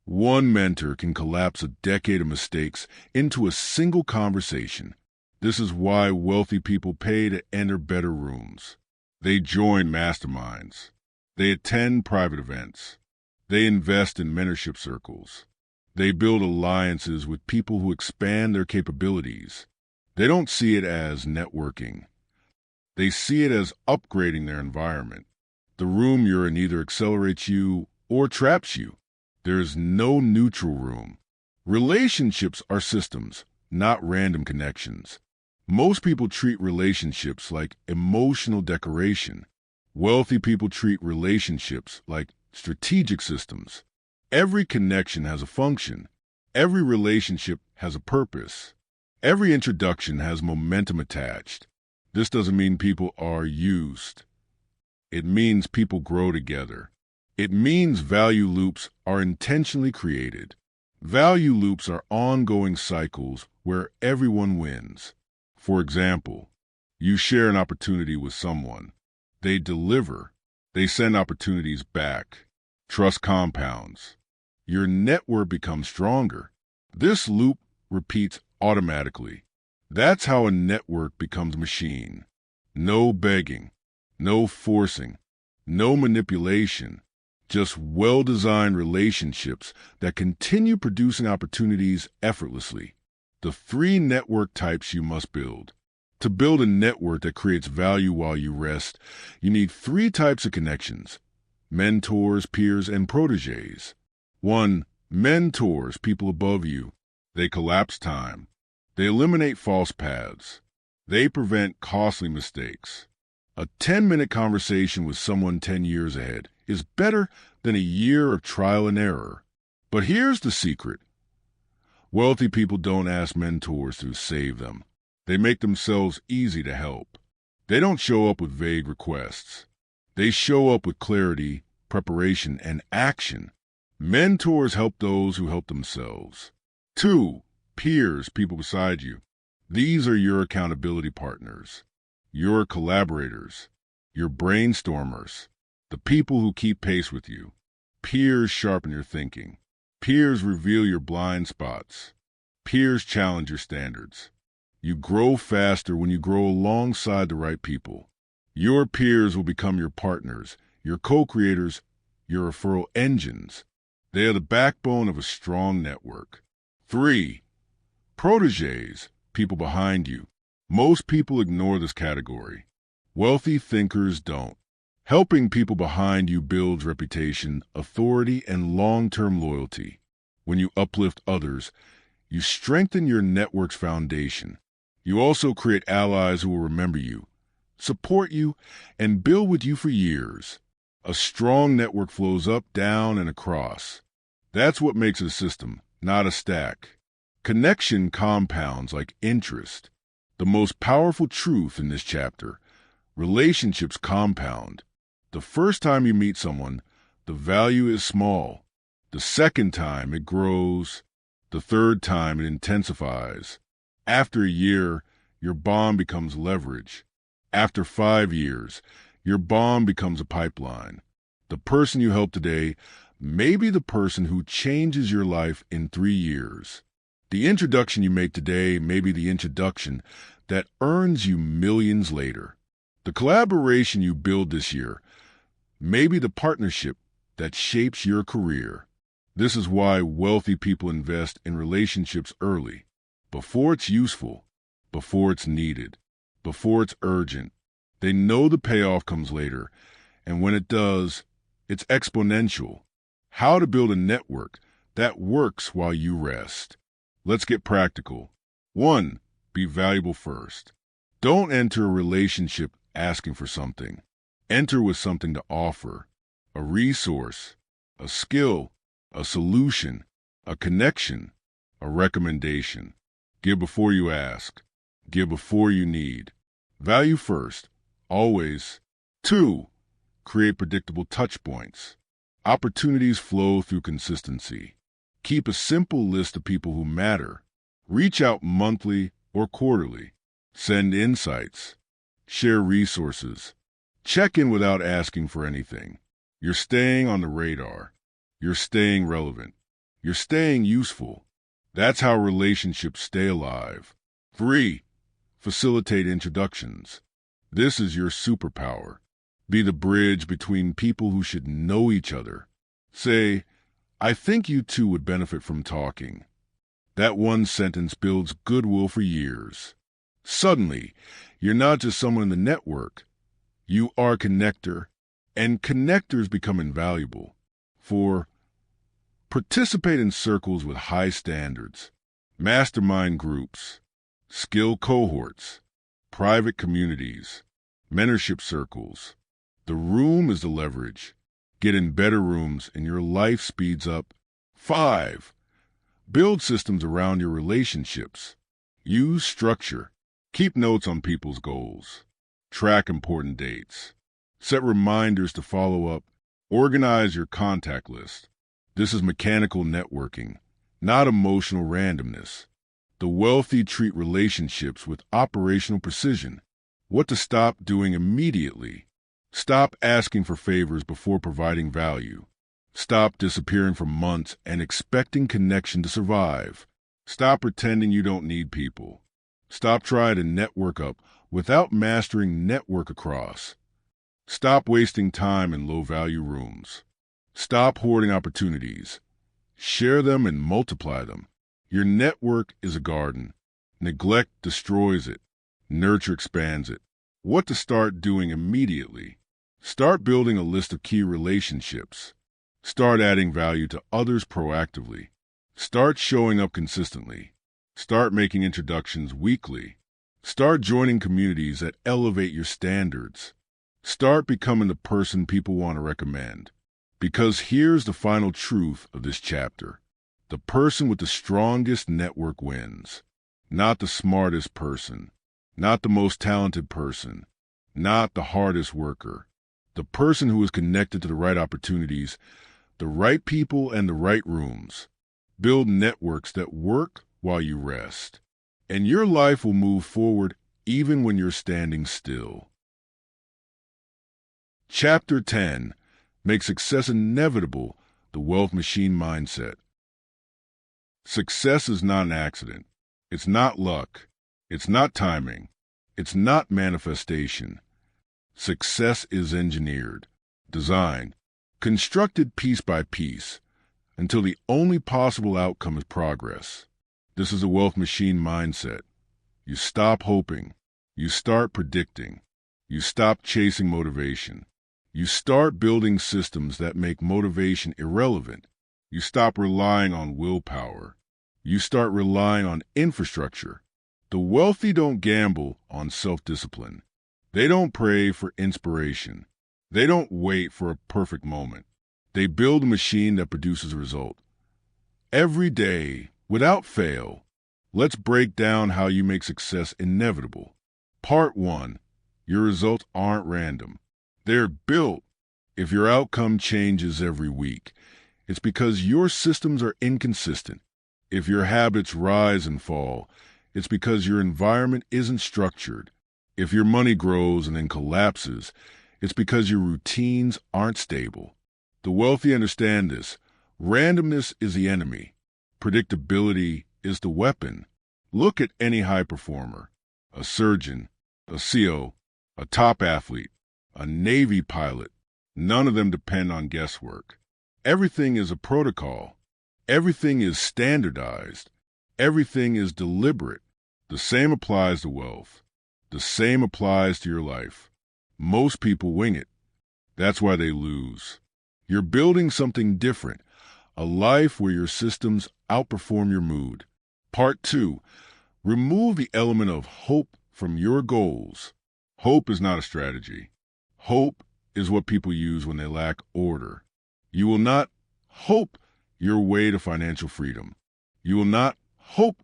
One mentor can collapse a decade of mistakes into a single conversation. This is why wealthy people pay to enter better rooms. They join masterminds. They attend private events. They invest in mentorship circles. They build alliances with people who expand their capabilities. They don't see it as networking. They see it as upgrading their environment. The room you're in either accelerates you or traps you. There is no neutral room. Relationships are systems, not random connections. Most people treat relationships like emotional decoration. Wealthy people treat relationships like strategic systems. Every connection has a function. Every relationship has a purpose. Every introduction has momentum attached. This doesn't mean people are used. It means people grow together. It means value loops are intentionally created. Value loops are ongoing cycles where everyone wins. For example, you share an opportunity with someone. They deliver. They send opportunities back. Trust compounds. Your network becomes stronger. This loop repeats automatically. That's how a network becomes a machine. No begging, no forcing, no manipulation, just well-designed relationships that continue producing opportunities effortlessly. The 3 network types you must build. To build a network that creates value while you rest, you need 3 types of connections: mentors, peers, and protégés. 1. Mentors, people above you. They collapse time. They eliminate false paths. They prevent costly mistakes. A 10-minute conversation with someone 10 years ahead is better than a year of trial and error. But here's the secret. Wealthy people don't ask mentors to save them. They make themselves easy to help. They don't show up with vague requests. They show up with clarity, preparation, and action. Mentors help those who help themselves. 2. Peers, people beside you. These are your accountability partners, your collaborators, your brainstormers, the people who keep pace with you. Peers sharpen your thinking. Peers reveal your blind spots. Peers challenge your standards. You grow faster when you grow alongside the right people. Your peers will become your partners, your co-creators, your referral engines. They are the backbone of a strong network. 3. Protégés, people behind you. Most people ignore this category. Wealthy thinkers don't. Helping people behind you builds reputation, authority, and long-term loyalty. When you uplift others, you strengthen your network's foundation. You also create allies who will remember you, support you, and build with you for years. A strong network flows up, down, and across. That's what makes it a system, not a stack. Connection compounds like interest. The most powerful truth in this chapter: relationships compound. The first time you meet someone, the value is small. The second time, it grows. The third time, it intensifies. After a year, your bond becomes leverage. After 5 years, your bond becomes a pipeline. The person you help today may be the person who changes your life in 3 years. The introduction you make today may be the introduction that earns you millions later. The collaboration you build this year may be the partnership that shapes your career. This is why wealthy people invest in relationships early, before it's useful, before it's needed, before it's urgent. They know the payoff comes later, and when it does, it's exponential. How to build a network that works while you rest. Let's get practical. 1. Be valuable first. Don't enter a relationship asking for something. Enter with something to offer: a resource, a skill, a solution, a connection, a recommendation. Give before you ask. Give before you need. Value first, always. 2. Create predictable touch points. Opportunities flow through consistency. Keep a simple list of people who matter. Reach out monthly or quarterly. Send insights. Share resources. Check in without asking for anything. You're staying on the radar. You're staying relevant. You're staying useful. That's how relationships stay alive. 3. Facilitate introductions. This is your superpower. Be the bridge between people who should know each other. Say, "I think you two would benefit from talking." That one sentence builds goodwill for years. Suddenly, you're not just someone in the network. You are a connector, and connectors become invaluable. 4. Participate in circles with high standards. Mastermind groups, skill cohorts, private communities, mentorship circles. The room is the leverage. Get in better rooms and your life speeds up. 5. Build systems around your relationships. Use structure. Keep notes on people's goals. Track important dates. Set reminders to follow up. Organize your contact list. This is mechanical networking, not emotional randomness. The wealthy treat relationships with operational precision. What to stop doing immediately. Stop asking for favors before providing value. Stop disappearing for months and expecting connection to survive. Stop pretending you don't need people. Stop trying to network up without mastering network across. Stop wasting time in low-value rooms. Stop hoarding opportunities. Share them and multiply them. Your network is a garden. Neglect destroys it. Nurture expands it. What to start doing immediately. Start building a list of key relationships. Start adding value to others proactively. Start showing up consistently. Start making introductions weekly. Start joining communities that elevate your standards. Start becoming the person people want to recommend. Because here's the final truth of this chapter. The person with the strongest network wins. Not the smartest person. Not the most talented person. Not the hardest worker. The person who is connected to the right opportunities, the right people, and the right rooms. Build networks that work while you rest. And your life will move forward even when you're standing still. Chapter 10. Make success inevitable, the wealth machine mindset. Success is not an accident. It's not luck. It's not timing. It's not manifestation. Success is engineered, designed, constructed piece by piece, until the only possible outcome is progress. This is a wealth machine mindset. You stop hoping. You start predicting. You stop chasing motivation. You start building systems that make motivation irrelevant. You stop relying on willpower. You start relying on infrastructure. The wealthy don't gamble on self-discipline. They don't pray for inspiration. They don't wait for a perfect moment. They build a machine that produces a result. Every day, without fail. Let's break down how you make success inevitable. Part 1. Your results aren't random. They're built. If your outcome changes every week, it's because your systems are inconsistent. If your habits rise and fall, it's because your environment isn't structured. If your money grows and then collapses, it's because your routines aren't stable. The wealthy understand this. Randomness is the enemy. Predictability is the weapon. Look at any high performer, a surgeon, a CEO, a top athlete, a Navy pilot. None of them depend on guesswork. Everything is a protocol. Everything is standardized. Everything is deliberate. The same applies to wealth. The same applies to your life. Most people wing it. That's why they lose. You're building something different, a life where your systems outperform your mood. Part 2. Remove the element of hope from your goals. Hope is not a strategy. Hope is what people use when they lack order. You will not hope your way to financial freedom. You will not hope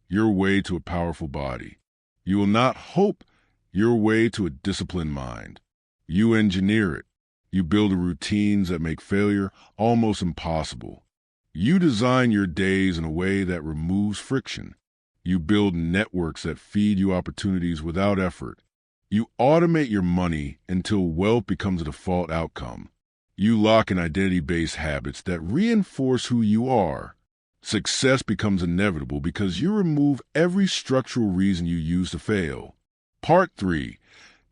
your way to a powerful body. You will not hope your way to a disciplined mind. You engineer it. You build routines that make failure almost impossible. You design your days in a way that removes friction. You build networks that feed you opportunities without effort. You automate your money until wealth becomes a default outcome. You lock in identity-based habits that reinforce who you are. Success becomes inevitable because you remove every structural reason you use to fail. Part 3.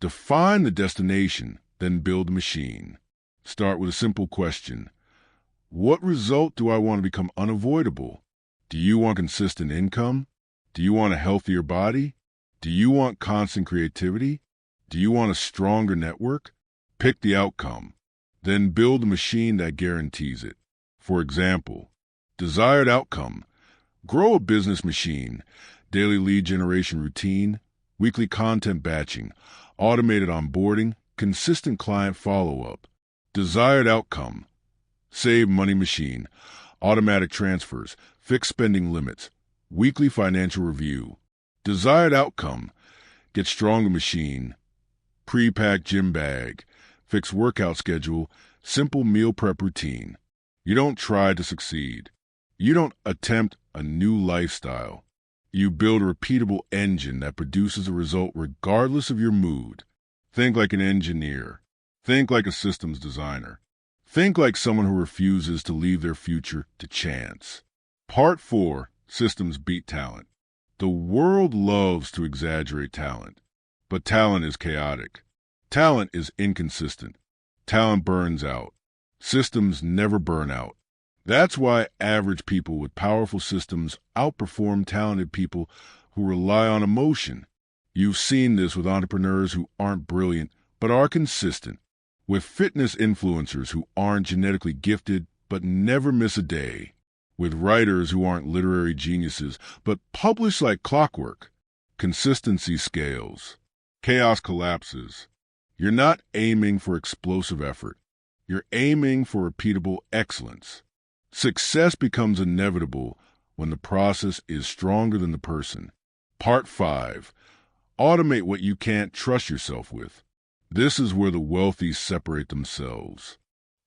Define the destination, then build the machine. Start with a simple question. What result do I want to become unavoidable? Do you want consistent income? Do you want a healthier body? Do you want constant creativity? Do you want a stronger network? Pick the outcome. Then build a machine that guarantees it. For example, desired outcome. Grow a business machine, daily lead generation routine, weekly content batching, automated onboarding, consistent client follow-up. Desired outcome. Save money machine, automatic transfers, fixed spending limits, weekly financial review. Desired outcome. Get stronger machine, pre-packed gym bag, fixed workout schedule, simple meal prep routine. You don't try to succeed. You don't attempt a new lifestyle. You build a repeatable engine that produces a result regardless of your mood. Think like an engineer. Think like a systems designer. Think like someone who refuses to leave their future to chance. Part 4. Systems beat talent. The world loves to exaggerate talent, but talent is chaotic. Talent is inconsistent. Talent burns out. Systems never burn out. That's why average people with powerful systems outperform talented people who rely on emotion. You've seen this with entrepreneurs who aren't brilliant but are consistent, with fitness influencers who aren't genetically gifted but never miss a day, with writers who aren't literary geniuses but publish like clockwork. Consistency scales. Chaos collapses. You're not aiming for explosive effort. You're aiming for repeatable excellence. Success becomes inevitable when the process is stronger than the person. Part 5. Automate what you can't trust yourself with. This is where the wealthy separate themselves.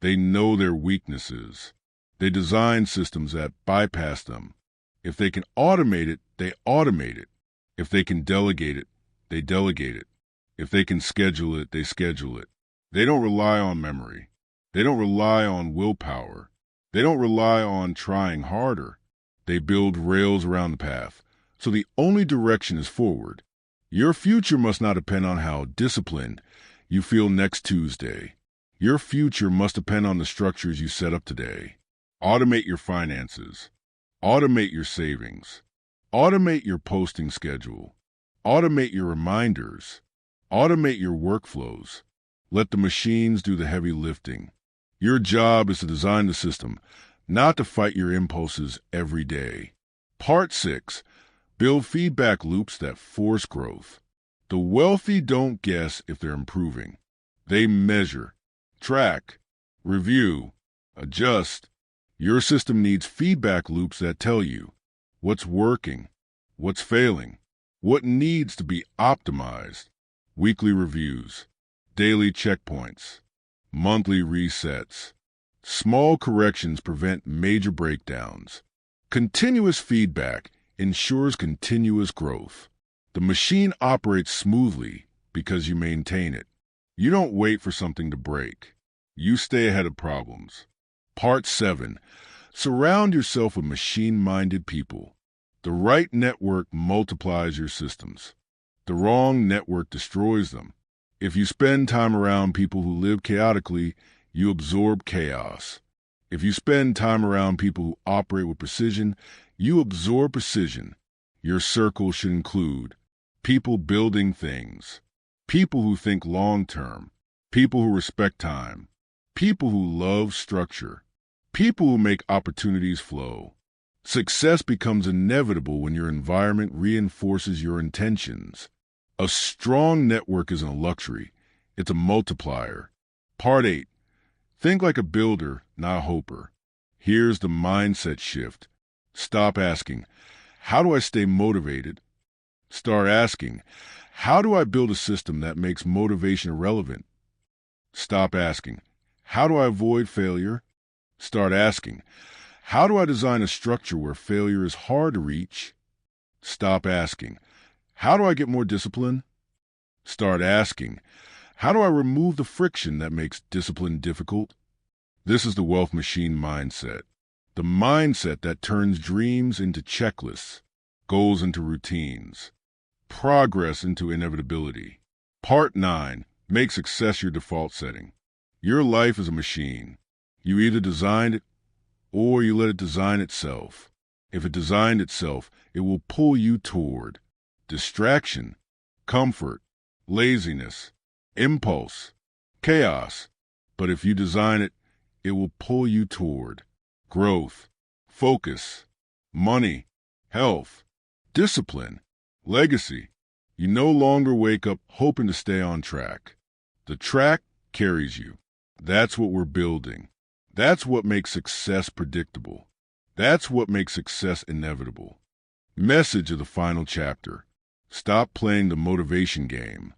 They know their weaknesses. They design systems that bypass them. If they can automate it, they automate it. If they can delegate it, they delegate it. If they can schedule it, they schedule it. They don't rely on memory. They don't rely on willpower. They don't rely on trying harder. They build rails around the path, so the only direction is forward. Your future must not depend on how disciplined you feel next Tuesday. Your future must depend on the structures you set up today. Automate your finances. Automate your savings. Automate your posting schedule. Automate your reminders. Automate your workflows. Let the machines do the heavy lifting. Your job is to design the system, not to fight your impulses every day. Part 6. Build feedback loops that force growth. The wealthy don't guess if they're improving. They measure, track, review, adjust. Your system needs feedback loops that tell you what's working, what's failing, what needs to be optimized. Weekly reviews, daily checkpoints, monthly resets. Small corrections prevent major breakdowns. Continuous feedback ensures continuous growth. The machine operates smoothly because you maintain it. You don't wait for something to break. You stay ahead of problems. Part 7. Surround yourself with machine-minded people. The right network multiplies your systems. The wrong network destroys them. If you spend time around people who live chaotically, you absorb chaos. If you spend time around people who operate with precision, you absorb precision. Your circle should include people building things, people who think long-term, people who respect time, people who love structure, people who make opportunities flow. Success becomes inevitable when your environment reinforces your intentions. A strong network isn't a luxury, it's a multiplier. Part 8. Think like a builder, not a hoper. Here's the mindset shift. Stop asking, how do I stay motivated? Start asking, how do I build a system that makes motivation irrelevant? Stop asking, how do I avoid failure? Start asking, how do I design a structure where failure is hard to reach? Stop asking, how do I get more discipline? Start asking, how do I remove the friction that makes discipline difficult? This is the wealth machine mindset. The mindset that turns dreams into checklists, goals into routines, progress into inevitability. Part 9. Make success your default setting. Your life is a machine. You either designed it or you let it design itself. If it designed itself, it will pull you toward distraction, comfort, laziness, impulse, chaos. But if you design it, it will pull you toward growth, focus, money, health, discipline, legacy. You no longer wake up hoping to stay on track. The track carries you. That's what we're building. That's what makes success predictable. That's what makes success inevitable. Message of the final chapter. Stop playing the motivation game.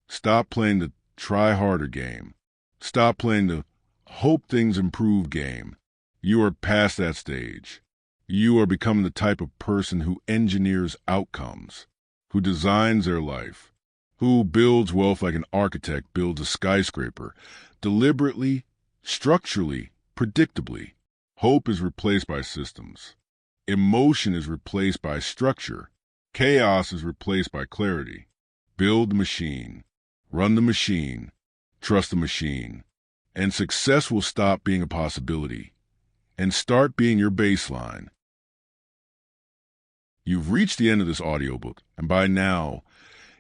Stop playing the try harder game. Stop playing the hope things improve game. You are past that stage. You are becoming the type of person who engineers outcomes, who designs their life, who builds wealth like an architect builds a skyscraper, deliberately, structurally, predictably. Hope is replaced by systems. Emotion is replaced by structure. Chaos is replaced by clarity. Build the machine. Run the machine. Trust the machine. And success will stop being a possibility and start being your baseline. You've reached the end of this audiobook, and by now,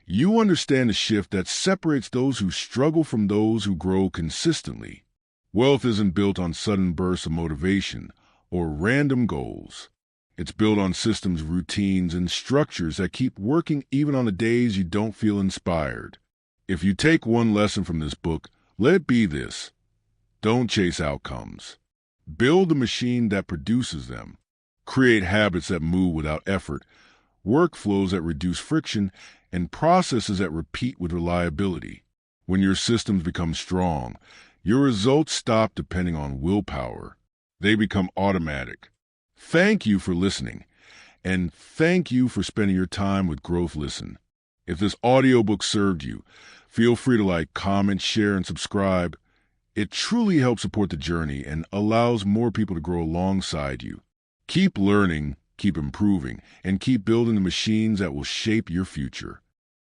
you understand the shift that separates those who struggle from those who grow consistently. Wealth isn't built on sudden bursts of motivation or random goals. It's built on systems, routines, and structures that keep working even on the days you don't feel inspired. If you take one lesson from this book, let it be this. Don't chase outcomes. Build a machine that produces them. Create habits that move without effort, workflows that reduce friction, and processes that repeat with reliability. When your systems become strong, your results stop depending on willpower. They become automatic. Thank you for listening, and thank you for spending your time with Growth Listen. If this audiobook served you, feel free to like, comment, share, and subscribe. It truly helps support the journey and allows more people to grow alongside you. Keep learning, keep improving, and keep building the machines that will shape your future.